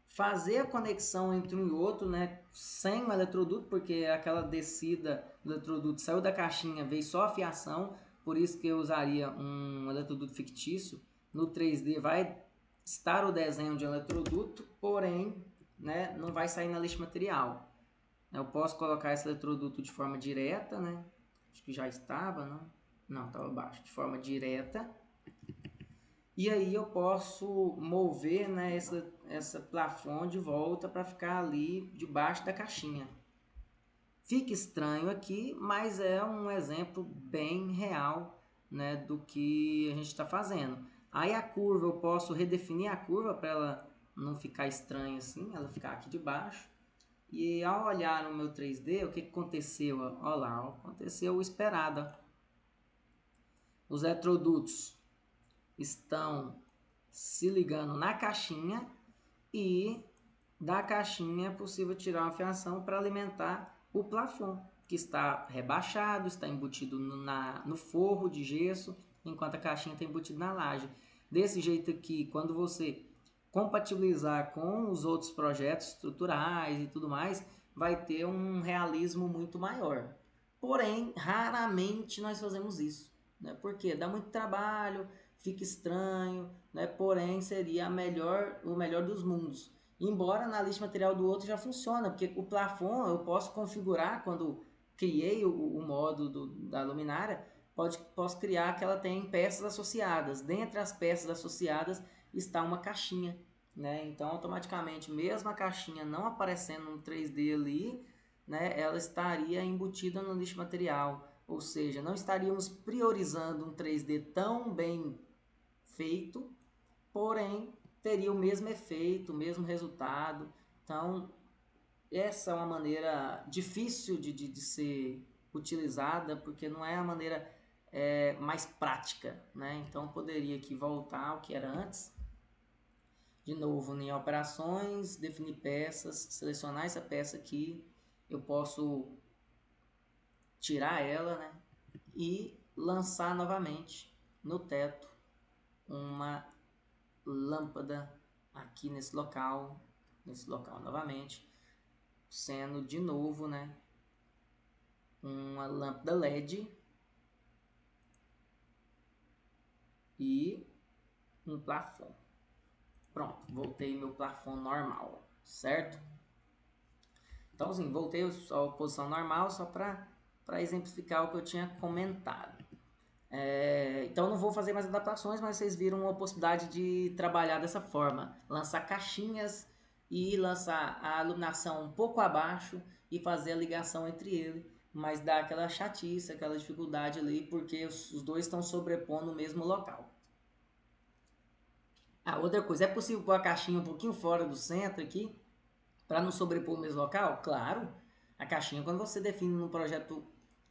fazer a conexão entre um e outro, né, sem o eletroduto, porque aquela descida do eletroduto saiu da caixinha, veio só a fiação, por isso que eu usaria um eletroduto fictício. No 3D vai estar o desenho de um eletroduto, porém, né, não vai sair na lista material. Eu posso colocar esse eletroduto de forma direta, né? Acho que já estava, não? Não, estava abaixo. De forma direta. E aí eu posso mover, né, essa plafond de volta para ficar ali debaixo da caixinha. Fica estranho aqui, mas é um exemplo bem real, né, do que a gente está fazendo. Aí a curva, eu posso redefinir a curva para ela não ficar estranha assim, ela ficar aqui debaixo. E ao olhar no meu 3D, o que aconteceu? Olha lá, aconteceu o esperado. Os eletrodutos estão se ligando na caixinha e da caixinha é possível tirar uma fiação para alimentar o plafond, que está rebaixado, está embutido no forro de gesso, enquanto a caixinha está embutida na laje. Desse jeito aqui, quando você compatibilizar com os outros projetos estruturais e tudo mais, vai ter um realismo muito maior. Porém, raramente nós fazemos isso, né? Porque dá muito trabalho, fica estranho, né? Porém, seria o melhor dos mundos. Embora na lista material do outro já funciona, porque o plafond eu posso configurar quando criei o modo da luminária, posso criar que ela tem peças associadas. Dentre as peças associadas está uma caixinha, né? Então automaticamente, mesmo a caixinha não aparecendo no 3D ali, né, ela estaria embutida no lixo material, ou seja, não estaríamos priorizando um 3D tão bem feito, porém teria o mesmo efeito, o mesmo resultado. Então, essa é uma maneira difícil de ser utilizada, porque não é a maneira mais prática, né? Então, eu poderia aqui voltar ao que era antes. De novo, em operações, definir peças, selecionar essa peça aqui. Eu posso tirar ela, né? E lançar novamente no teto uma lâmpada aqui nesse local novamente, sendo de novo, né, uma lâmpada LED e um plafond. Pronto, voltei meu plafond normal, certo? Então, assim, voltei à posição normal só para exemplificar o que eu tinha comentado. Então, não vou fazer mais adaptações, mas vocês viram uma possibilidade de trabalhar dessa forma. Lançar caixinhas e lançar a iluminação um pouco abaixo e fazer a ligação entre ele, mas dá aquela chatice, aquela dificuldade ali, porque os dois estão sobrepondo no mesmo local. A outra coisa, é possível pôr a caixinha um pouquinho fora do centro aqui, para não sobrepor o mesmo local? Claro, a caixinha, quando você define no projeto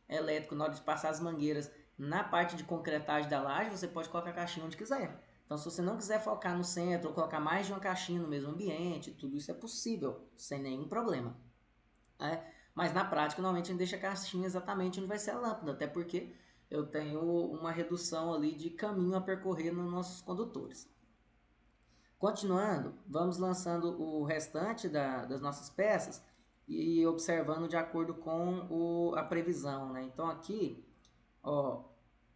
elétrico, na hora de passar as mangueiras na parte de concretagem da laje, você pode colocar a caixinha onde quiser. Então, se você não quiser focar no centro ou colocar mais de uma caixinha no mesmo ambiente, tudo isso é possível, sem nenhum problema. Mas na prática, normalmente a gente deixa a caixinha exatamente onde vai ser a lâmpada, até porque eu tenho uma redução ali de caminho a percorrer nos nossos condutores. Continuando, vamos lançando o restante das nossas peças e observando de acordo com a previsão, né? Então aqui, ó,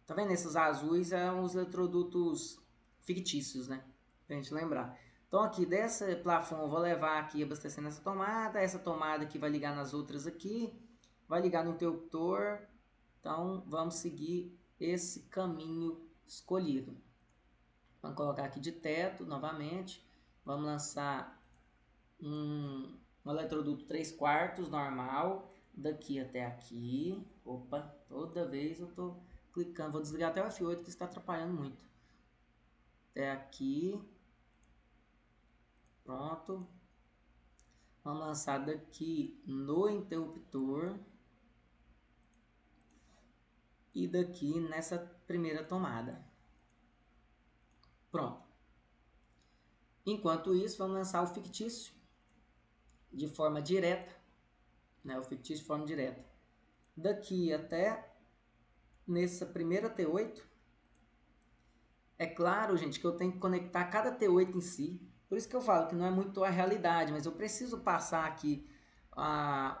tá vendo esses azuis são os eletrodutos fictícios, né? Pra gente lembrar. Então aqui dessa plafond eu vou levar aqui abastecendo essa tomada aqui vai ligar nas outras aqui, vai ligar no interruptor. Então vamos seguir esse caminho escolhido. Vamos colocar aqui de teto novamente. Vamos lançar um eletroduto 3/4 normal. Daqui até aqui. Opa, toda vez eu tô clicando. Vou desligar até o F8 que está atrapalhando muito. Até aqui. Pronto. Vamos lançar daqui no interruptor. E daqui nessa primeira tomada. Pronto. Enquanto isso, vamos lançar o fictício de forma direta, né? O fictício de forma direta. Daqui até nessa primeira T8, é claro, gente, que eu tenho que conectar cada T8 em si. Por isso que eu falo que não é muito a realidade, mas eu preciso passar aqui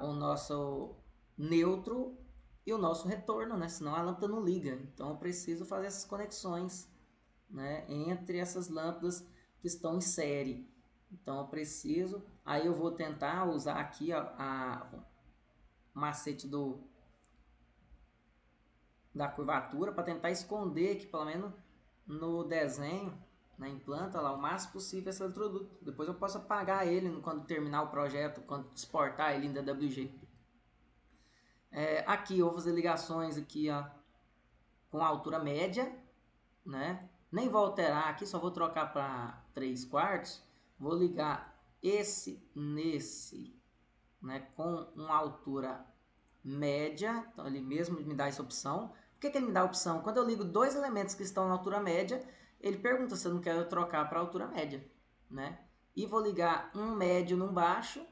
o nosso neutro e o nosso retorno, né? Senão a lâmpada não liga. Então eu preciso fazer essas conexões, né, entre essas lâmpadas que estão em série. Então eu preciso, aí eu vou tentar usar aqui o macete da curvatura para tentar esconder aqui, pelo menos no desenho, na implanta lá, o máximo possível esse eletroduto. Depois eu posso apagar ele quando terminar o projeto, quando exportar ele em DWG. Aqui eu vou fazer ligações aqui, ó, com a altura média, né? Nem vou alterar aqui, só vou trocar para 3/4. Vou ligar esse nesse, né, com uma altura média. Então ele mesmo me dá essa opção. Por que ele me dá a opção? Quando eu ligo dois elementos que estão na altura média, ele pergunta se eu não quero trocar para a altura média, né? E vou ligar um médio num baixo.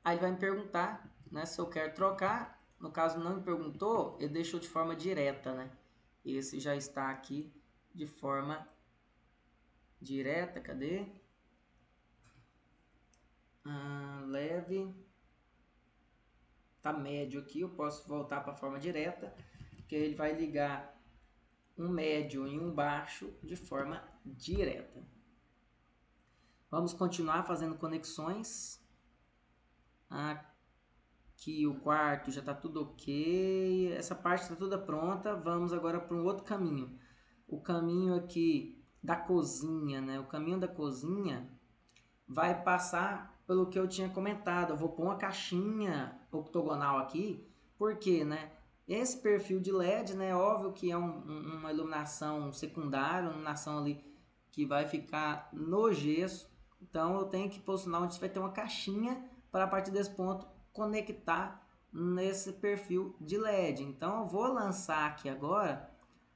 Aí ele vai me perguntar, né, se eu quero trocar. No caso não me perguntou, ele deixou de forma direta, né? Esse já está aqui de forma direta. Cadê? Leve. Tá médio aqui, eu posso voltar para a forma direta, que ele vai ligar um médio e um baixo de forma direta. Vamos continuar fazendo conexões. Aqui o quarto já está tudo ok. Essa parte está toda pronta. Vamos agora para um outro caminho. O caminho aqui da cozinha, né? O caminho da cozinha vai passar pelo que eu tinha comentado. Eu vou pôr uma caixinha octogonal aqui, porque, né, Esse perfil de LED, né, óbvio que é uma iluminação secundária, uma iluminação ali que vai ficar no gesso. Então eu tenho que posicionar onde vai ter uma caixinha para a partir desse ponto conectar nesse perfil de LED. Então eu vou lançar aqui agora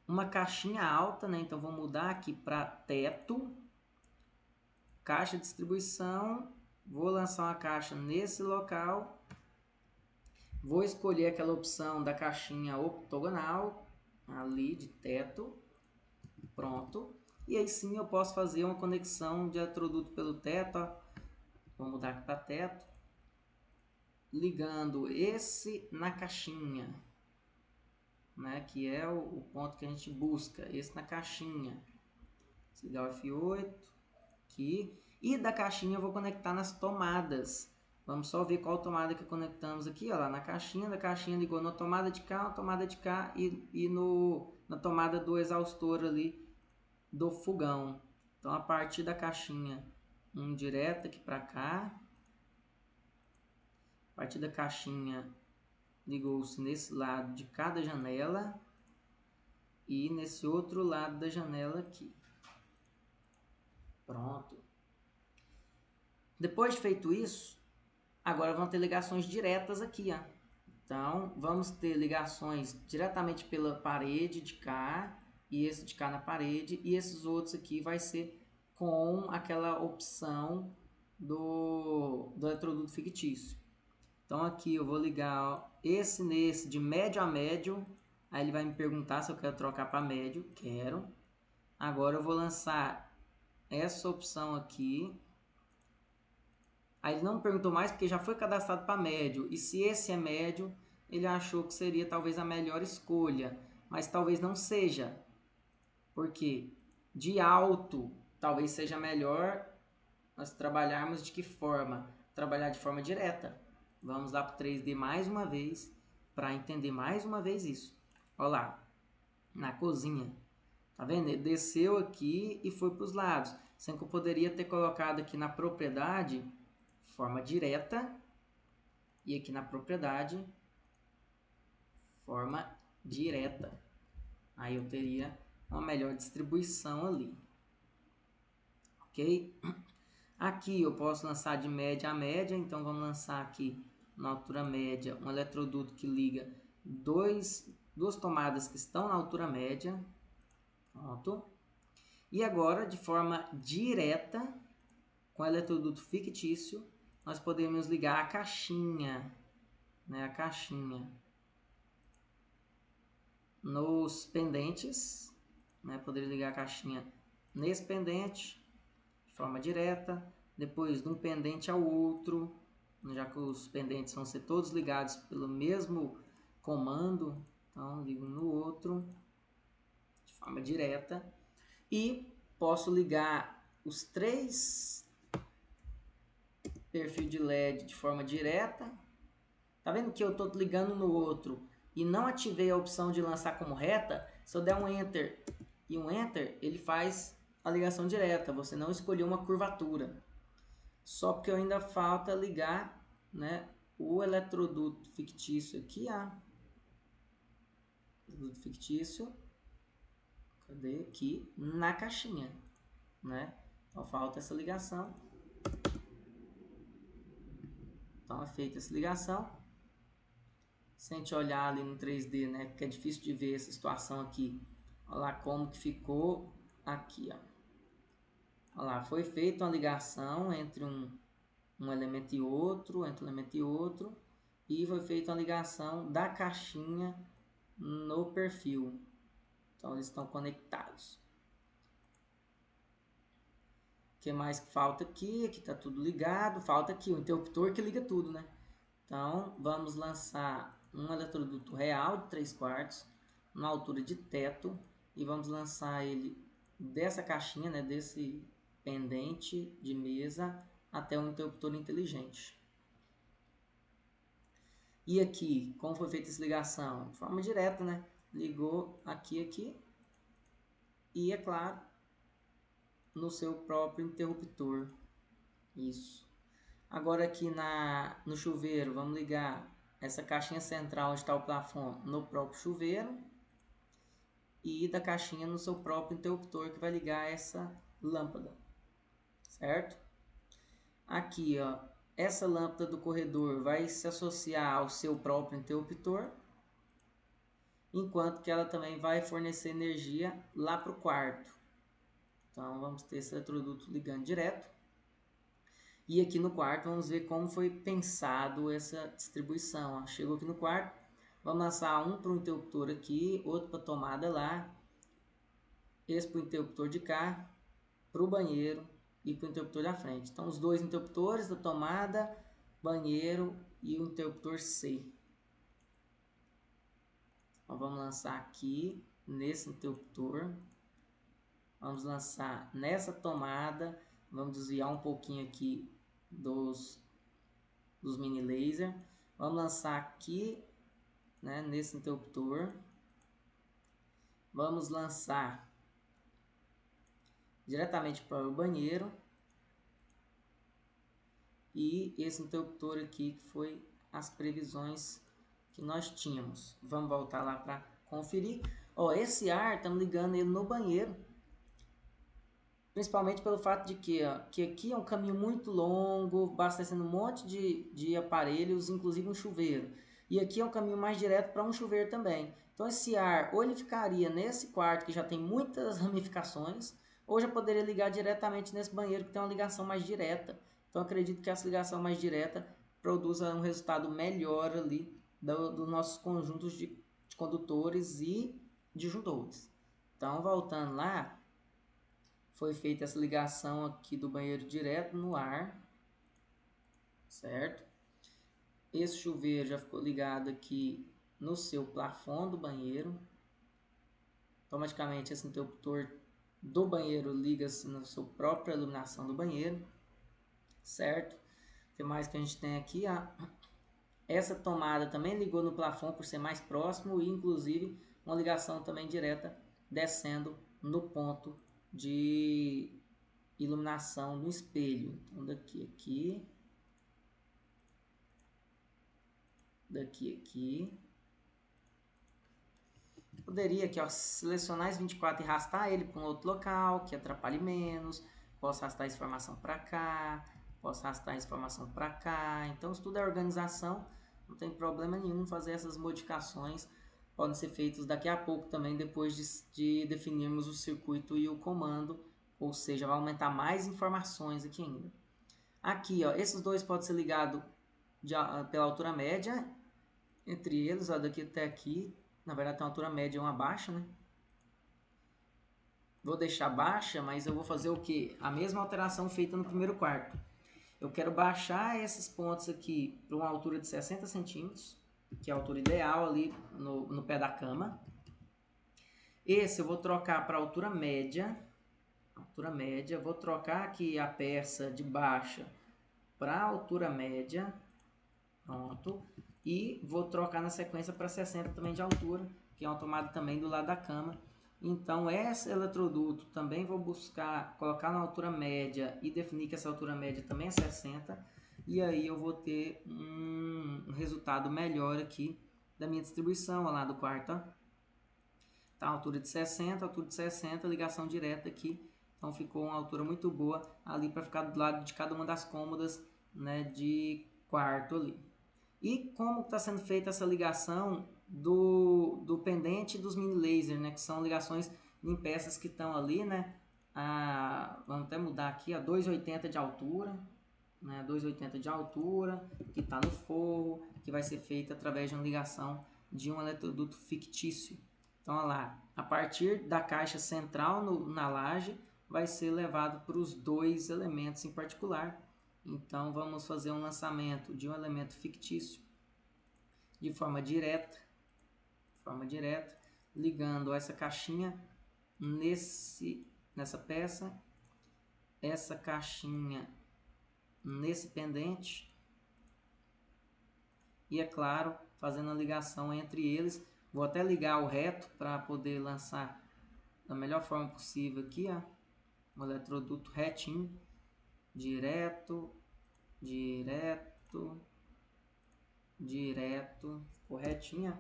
uma caixinha alta, né? Então vou mudar aqui para teto, caixa de distribuição, vou lançar uma caixa nesse local. Vou escolher aquela opção da caixinha octogonal, ali de teto, pronto. E aí sim eu posso fazer uma conexão de eletroduto pelo teto, ó. Vou mudar aqui para teto, ligando esse na caixinha, né, que é o ponto que a gente busca, esse na caixinha. Desligar o F8, aqui. E da caixinha eu vou conectar nas tomadas. Vamos só ver qual tomada que conectamos aqui, ó, lá na caixinha. Da caixinha ligou na tomada de cá e na tomada do exaustor ali do fogão. Então a partir da caixinha, direto aqui para cá. A partir da caixinha ligou-se nesse lado de cada janela e nesse outro lado da janela aqui. Pronto. Depois de feito isso, agora vão ter ligações diretas aqui, ó. Então, vamos ter ligações diretamente pela parede de cá, e esse de cá na parede, e esses outros aqui vai ser com aquela opção do eletroduto fictício. Então, aqui eu vou ligar, ó, esse nesse de médio a médio, aí ele vai me perguntar se eu quero trocar para médio, quero. Agora eu vou lançar essa opção aqui. Aí ele não perguntou mais porque já foi cadastrado para médio. E se esse é médio, ele achou que seria talvez a melhor escolha. Mas talvez não seja. Porque de alto talvez seja melhor nós trabalharmos de que forma? Trabalhar de forma direta. Vamos lá para o 3D mais uma vez para entender mais uma vez isso. Olha lá, na cozinha. Tá vendo? Ele desceu aqui e foi para os lados. Sendo que eu poderia ter colocado aqui na propriedade forma direta e aqui na propriedade forma direta. Aí eu teria uma melhor distribuição ali. Ok? Aqui eu posso lançar de média a média, então vamos lançar aqui na altura média um eletroduto que liga duas tomadas que estão na altura média. Pronto. E agora, de forma direta, com eletroduto fictício, nós podemos ligar a caixinha, né, a caixinha nos pendentes, né, poderia ligar a caixinha nesse pendente, de forma direta, depois de um pendente ao outro, já que os pendentes vão ser todos ligados pelo mesmo comando, então ligo no outro, de forma direta, e posso ligar os três perfil de LED de forma direta. Tá vendo que eu estou ligando no outro e não ativei a opção de lançar como reta? Se eu der um Enter e um Enter, ele faz a ligação direta. Você não escolheu uma curvatura. Só porque ainda falta ligar, né, o eletroduto fictício aqui, eletroduto fictício, cadê? Aqui na caixinha, né? Então falta essa ligação. Então é feita essa ligação. Se a gente olhar ali no 3D, né, que é difícil de ver essa situação aqui, olha lá como que ficou aqui, ó. Olha lá, foi feita uma ligação entre um elemento e outro, e foi feita uma ligação da caixinha no perfil. Então eles estão conectados. O que mais que falta aqui? Aqui está tudo ligado. Falta aqui o interruptor que liga tudo, né? Então vamos lançar um eletroduto real de 3/4 na altura de teto e vamos lançar ele dessa caixinha, né, desse pendente de mesa até um interruptor inteligente. E aqui, como foi feita essa ligação? De forma direta, né? Ligou aqui e, é claro, no seu próprio interruptor. Isso. Agora aqui no chuveiro, vamos ligar essa caixinha central onde está o plafond no próprio chuveiro e da caixinha no seu próprio interruptor que vai ligar essa lâmpada, certo? Aqui, ó, essa lâmpada do corredor vai se associar ao seu próprio interruptor, enquanto que ela também vai fornecer energia lá para o quarto. Então, vamos ter esse eletroduto ligando direto. E aqui no quarto, vamos ver como foi pensado essa distribuição. Ó. Chegou aqui no quarto, vamos lançar um para o interruptor aqui, outro para a tomada lá, esse para o interruptor de cá, para o banheiro e para o interruptor da frente. Então, os dois interruptores da tomada, banheiro e o interruptor C. Então, vamos lançar aqui nesse interruptor. Vamos lançar nessa tomada. Vamos desviar um pouquinho aqui dos mini laser. Vamos lançar aqui, né, nesse interruptor. Vamos lançar diretamente para o banheiro. E esse interruptor aqui que foi as previsões que nós tínhamos. Vamos voltar lá para conferir. Ó, esse ar, estamos ligando ele no banheiro. Principalmente pelo fato de que aqui é um caminho muito longo, abastecendo um monte de aparelhos, inclusive um chuveiro. E aqui é um caminho mais direto para um chuveiro também. Então esse ar, ou ele ficaria nesse quarto que já tem muitas ramificações, ou já poderia ligar diretamente nesse banheiro que tem uma ligação mais direta. Então acredito que essa ligação mais direta produza um resultado melhor ali dos nossos conjuntos de condutores e disjuntores. Então voltando lá, foi feita essa ligação aqui do banheiro direto no ar, certo? Esse chuveiro já ficou ligado aqui no seu plafond do banheiro. Automaticamente esse interruptor do banheiro liga-se na sua própria iluminação do banheiro, certo? O que mais que a gente tem aqui? Essa tomada também ligou no plafond por ser mais próximo e inclusive uma ligação também direta descendo no ponto de iluminação no espelho. Então daqui aqui, aqui. Poderia aqui, ó, selecionar esse 24 e arrastar ele para um outro local que atrapalhe menos. Posso arrastar essa informação para cá, posso arrastar essa informação para cá. Então isso tudo é organização, não tem problema nenhum fazer essas modificações. Podem ser feitas daqui a pouco também, depois de definirmos o circuito e o comando, ou seja, vai aumentar mais informações aqui ainda. Aqui, ó, esses dois podem ser ligados pela altura média entre eles, ó, daqui até aqui. Na verdade tem uma altura média e uma baixa, né? Vou deixar baixa, mas eu vou fazer o que? A mesma alteração feita no primeiro quarto. Eu quero baixar esses pontos aqui para uma altura de 60 centímetros, que é a altura ideal ali no pé da cama. Esse eu vou trocar para a altura média. Vou trocar aqui a peça de baixa para a altura média. Pronto. E vou trocar na sequência para 60 também de altura, que é uma tomada também do lado da cama. Então esse eletroduto também vou buscar colocar na altura média e definir que essa altura média também é 60. E aí eu vou ter um resultado melhor aqui da minha distribuição lá do quarto. Tá, altura de 60, ligação direta aqui. Então ficou uma altura muito boa ali para ficar do lado de cada uma das cômodas, né, de quarto ali. E como está sendo feita essa ligação do pendente dos mini laser, né? Que são ligações em peças que estão ali, né? Vamos até mudar aqui, a 2,80 de altura, né? 2,80 de altura, que está no forro, que vai ser feita através de uma ligação de um eletroduto fictício. Então, olha lá, a partir da caixa central na laje, vai ser levado para os dois elementos em particular. Então, vamos fazer um lançamento de um elemento fictício de forma direta, ligando essa caixinha nessa peça, essa caixinha nesse pendente e, é claro, fazendo a ligação entre eles. Vou até ligar o reto para poder lançar da melhor forma possível aqui, ó, um eletroduto retinho, direto, direto, corretinha.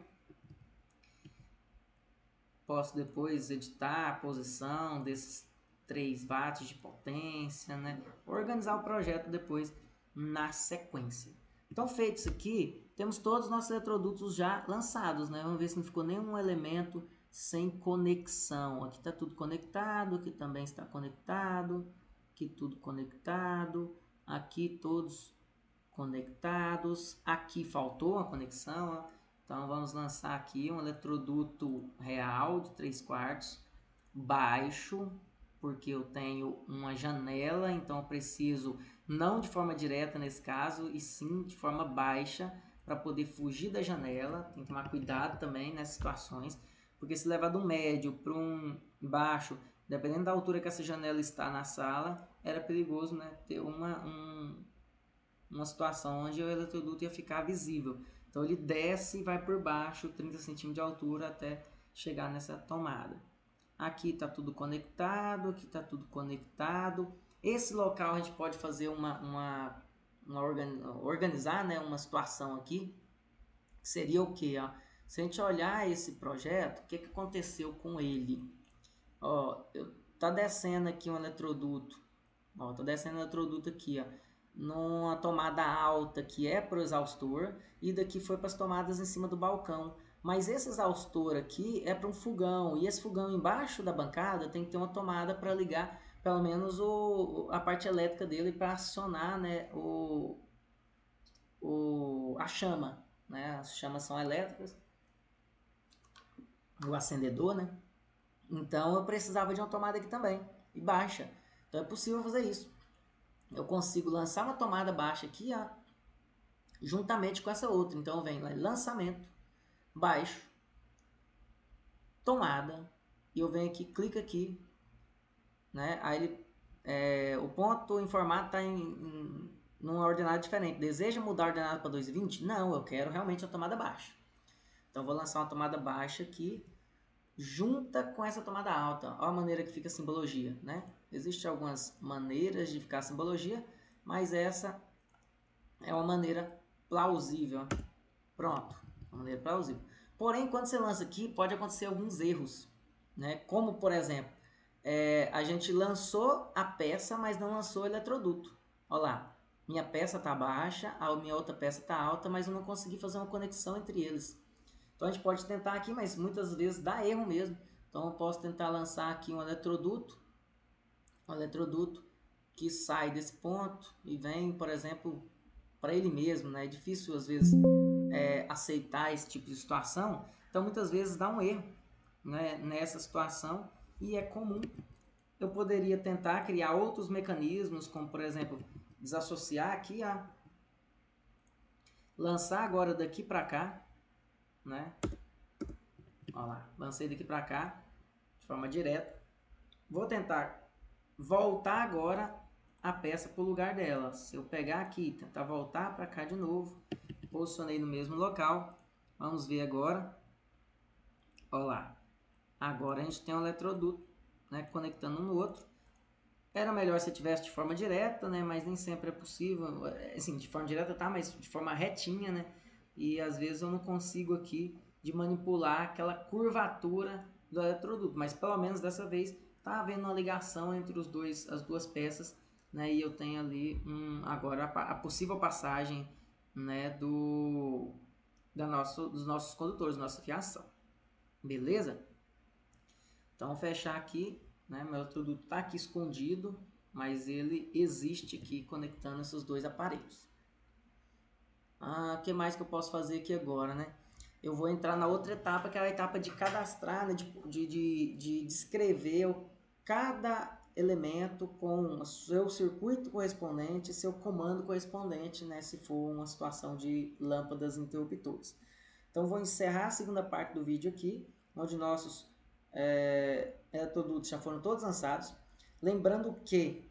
Posso depois editar a posição desses 3 watts de potência, né? Organizar o projeto depois na sequência. Então, feito isso aqui, temos todos os nossos eletrodutos já lançados, né? Vamos ver se não ficou nenhum elemento sem conexão. Aqui está tudo conectado, aqui também está conectado, aqui tudo conectado, aqui todos conectados, aqui faltou a conexão, ó. Então vamos lançar aqui um eletroduto real de 3/4 baixo, porque eu tenho uma janela, então eu preciso não de forma direta nesse caso, e sim de forma baixa para poder fugir da janela. Tem que tomar cuidado também nessas situações, porque se levar do médio para um baixo, dependendo da altura que essa janela está na sala, era perigoso, né, ter uma situação onde o eletroduto ia ficar visível. Então ele desce e vai por baixo 30 centímetros de altura até chegar nessa tomada. Aqui está tudo conectado, aqui está tudo conectado. Esse local a gente pode fazer organizar, né, uma situação aqui, que seria o que? Se a gente olhar esse projeto, o que aconteceu com ele? Tá descendo aqui um eletroduto. Tá descendo um eletroduto aqui, numa tomada alta que é para o exaustor, e daqui foi para as tomadas em cima do balcão. Mas esse exaustor aqui é para um fogão, e esse fogão embaixo da bancada tem que ter uma tomada para ligar pelo menos a parte elétrica dele para acionar, né, a chama, né? As chamas são elétricas, o acendedor, né? Então eu precisava de uma tomada aqui também, e baixa. Então é possível fazer isso. Eu consigo lançar uma tomada baixa aqui, juntamente com essa outra. Então vem lá, lançamento, baixo, tomada, e eu venho aqui, clico aqui, né? Aí o ponto informado está numa ordenada diferente. Deseja mudar a ordenada para 220? Não, eu quero realmente a tomada baixa. Então vou lançar uma tomada baixa aqui, junta com essa tomada alta. Olha a maneira que fica a simbologia, né? Existem algumas maneiras de ficar a simbologia, mas essa é uma maneira plausível. Pronto, uma maneira plausível. Porém, quando você lança aqui, pode acontecer alguns erros, né? Como, por exemplo, a gente lançou a peça, mas não lançou o eletroduto. Olha lá, minha peça está baixa, a minha outra peça está alta, mas eu não consegui fazer uma conexão entre eles. Então a gente pode tentar aqui, mas muitas vezes dá erro mesmo. Então eu posso tentar lançar aqui um eletroduto que sai desse ponto e vem, por exemplo, para ele mesmo, né? É difícil às vezes aceitar esse tipo de situação, então muitas vezes dá um erro, né, nessa situação, e é comum. Eu poderia tentar criar outros mecanismos, como por exemplo, desassociar aqui, lançar agora daqui para cá, né? Olha lá, lancei daqui para cá de forma direta. Vou tentar voltar agora a peça para o lugar dela. Se eu pegar aqui, tentar voltar para cá de novo, posicionei no mesmo local. Vamos ver agora. Olha lá. Agora a gente tem um eletroduto, né, conectando um no outro. Era melhor se tivesse de forma direta, né, mas nem sempre é possível. Assim, de forma direta tá, mas de forma retinha, né? E às vezes eu não consigo aqui de manipular aquela curvatura do eletroduto. Mas pelo menos dessa vez tá havendo uma ligação entre as duas peças, né? E eu tenho ali agora a possível passagem, né, dos nossos condutores, nossa fiação. Beleza? Então, vou fechar aqui, né? Meu eletroduto está aqui escondido, mas ele existe aqui conectando esses dois aparelhos. O que mais que eu posso fazer aqui agora, né? Eu vou entrar na outra etapa, que é a etapa de cadastrar, né? de descrever cada elemento com o seu circuito correspondente, seu comando correspondente, né? Se for uma situação de lâmpadas interruptores. Então, vou encerrar a segunda parte do vídeo aqui, onde nossos eletrodutos já foram todos lançados. Lembrando que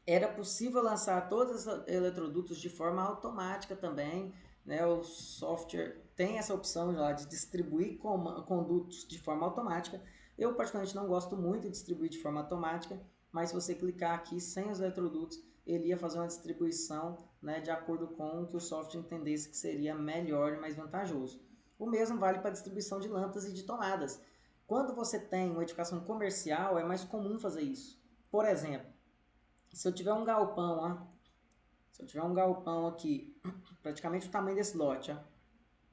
era possível lançar todos os eletrodutos de forma automática também, né? O software tem essa opção lá de distribuir condutos de forma automática. Eu particularmente não gosto muito de distribuir de forma automática, mas se você clicar aqui sem os eletrodutos, ele ia fazer uma distribuição, né, de acordo com o que o software entendesse que seria melhor e mais vantajoso. O mesmo vale para a distribuição de lâmpadas e de tomadas. Quando você tem uma edificação comercial, é mais comum fazer isso. Por exemplo, se eu tiver um galpão, ó, se eu tiver um galpão aqui, praticamente o tamanho desse lote, ó,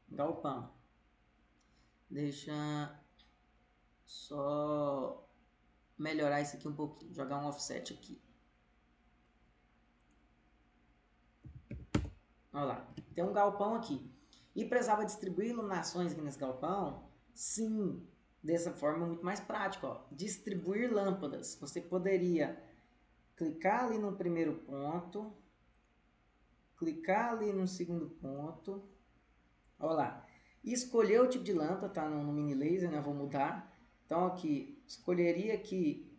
galpão. Deixa só melhorar isso aqui um pouquinho, jogar um offset aqui. Olha lá, tem um galpão aqui. E precisava distribuir iluminações aqui nesse galpão? Sim, dessa forma é muito mais prático. Ó. Distribuir lâmpadas. Você poderia clicar ali no primeiro ponto, clicar ali no segundo ponto, olha lá, e escolher o tipo de lâmpada, tá no mini laser, né? Vou mudar. Então aqui, escolheria aqui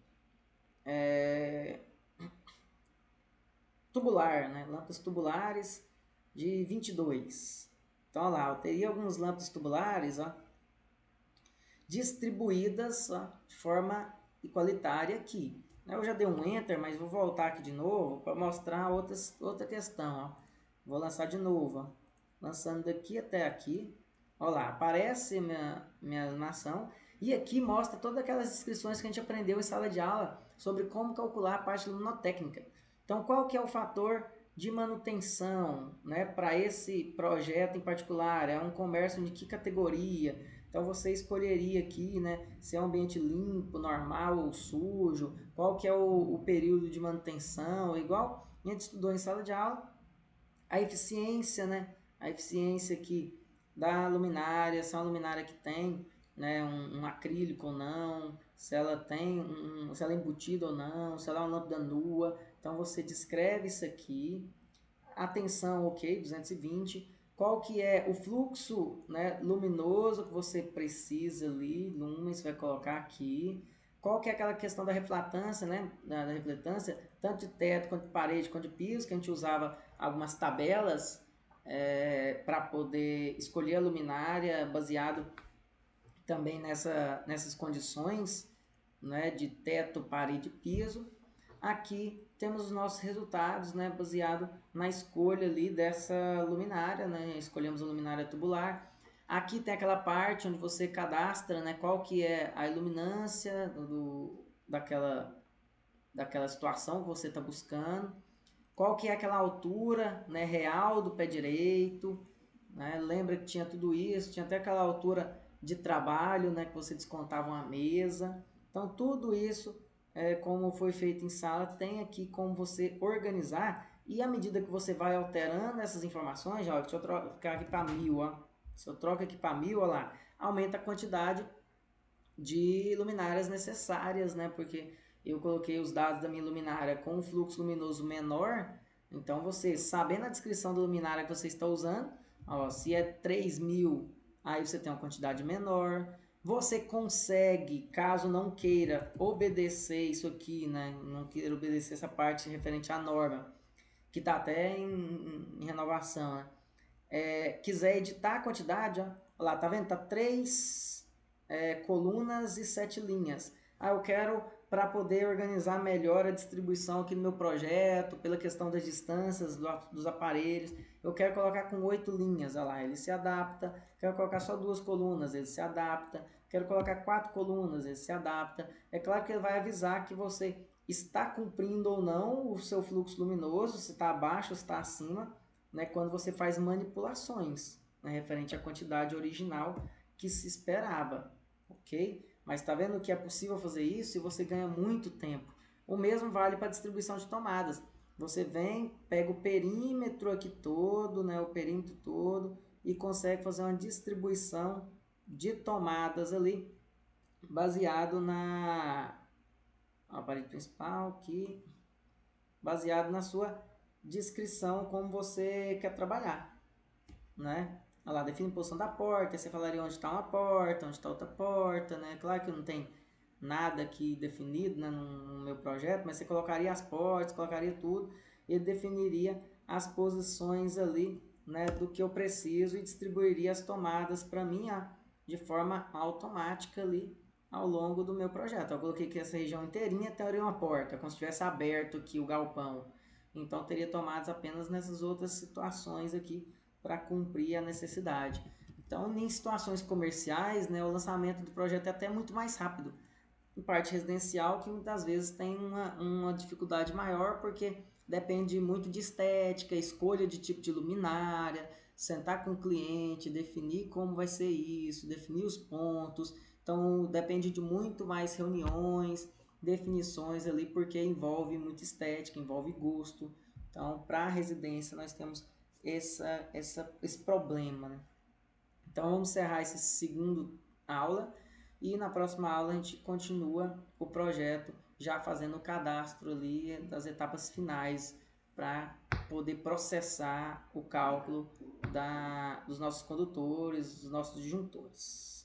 tubular, né? Lâmpadas tubulares de 22. Então, olha lá, eu teria algumas lâmpadas tubulares, ó, distribuídas, ó, de forma igualitária aqui. Eu já dei um Enter, mas vou voltar aqui de novo para mostrar outra questão. Ó. Vou lançar de novo. Ó. Lançando daqui até aqui. Olha lá, aparece minha animação. E aqui mostra todas aquelas descrições que a gente aprendeu em sala de aula sobre como calcular a parte luminotécnica. Então, qual que é o fator de manutenção, né, para esse projeto em particular? É um comércio de que categoria? Então você escolheria aqui, né, se é um ambiente limpo, normal ou sujo, qual que é o período de manutenção, igual a gente estudou em sala de aula, a eficiência, né, a eficiência aqui da luminária, se é uma luminária que tem, né, um acrílico ou não, se ela tem se ela é embutida ou não, se ela é uma lâmpada nua. Então você descreve isso aqui, atenção, ok, 220. Qual que é o fluxo, né, luminoso que você precisa ali, lumens, vai colocar aqui. Qual que é aquela questão da reflatância, né, da refletância, tanto de teto, quanto de parede, quanto de piso, que a gente usava algumas tabelas para poder escolher a luminária baseado também nessas condições, né, de teto, parede e piso. Aqui temos os nossos resultados, né, baseado na escolha ali dessa luminária, né, escolhemos a luminária tubular. Aqui tem aquela parte onde você cadastra, né, qual que é a iluminância daquela situação que você está buscando, qual que é aquela altura, né, real do pé direito, né, lembra que tinha tudo isso, tinha até aquela altura de trabalho, né, que você descontava uma mesa. Então tudo isso, como foi feito em sala, tem aqui como você organizar, e à medida que você vai alterando essas informações, ó, deixa eu trocar aqui para 1000, ó. Se eu troco aqui para 1000, ó lá, aumenta a quantidade de luminárias necessárias, né, porque eu coloquei os dados da minha luminária com um fluxo luminoso menor. Então você, sabendo a descrição da luminária que você está usando, ó, se é 3000, aí você tem uma quantidade menor. Você consegue, caso não queira obedecer isso aqui, né, não queira obedecer essa parte referente à norma, que está até em renovação, né, quiser editar a quantidade, ó, lá, tá vendo? Tá 3 colunas e 7 linhas. Ah, eu quero, para poder organizar melhor a distribuição aqui no meu projeto, pela questão das distâncias dos aparelhos, eu quero colocar com 8 linhas, olha lá, ele se adapta. Quero colocar só 2 colunas, ele se adapta. Quero colocar 4 colunas, ele se adapta. É claro que ele vai avisar que você está cumprindo ou não o seu fluxo luminoso, se está abaixo ou se está acima, né, quando você faz manipulações, né, referente à quantidade original que se esperava, ok? Mas está vendo que é possível fazer isso e você ganha muito tempo. O mesmo vale para a distribuição de tomadas. Você vem, pega o perímetro aqui todo, né, o perímetro todo, e consegue fazer uma distribuição de tomadas ali, baseado na parede principal aqui, baseado na sua descrição como você quer trabalhar, né? Olha lá, define a posição da porta, aí você falaria onde está uma porta, onde está outra porta, né? Claro que não tem nada aqui definido, né, no meu projeto, mas você colocaria as portas, colocaria tudo, e definiria as posições ali, né, do que eu preciso, e distribuiria as tomadas para mim, ó, de forma automática ali, ao longo do meu projeto. Eu coloquei aqui essa região inteirinha, teria uma porta, como se tivesse aberto aqui o galpão. Então, teria tomadas apenas nessas outras situações aqui para cumprir a necessidade. Então, em situações comerciais, né, o lançamento do projeto é até muito mais rápido. Em parte residencial, que muitas vezes tem uma dificuldade maior, porque depende muito de estética, escolha de tipo de luminária, sentar com o cliente, definir como vai ser isso, definir os pontos. Então, depende de muito mais reuniões, definições ali, porque envolve muita estética, envolve gosto. Então, para a residência, nós temos esse problema, né? Então, vamos encerrar esse segundo aula e na próxima aula a gente continua o projeto já fazendo o cadastro ali das etapas finais para poder processar o cálculo dos nossos condutores, dos nossos disjuntores.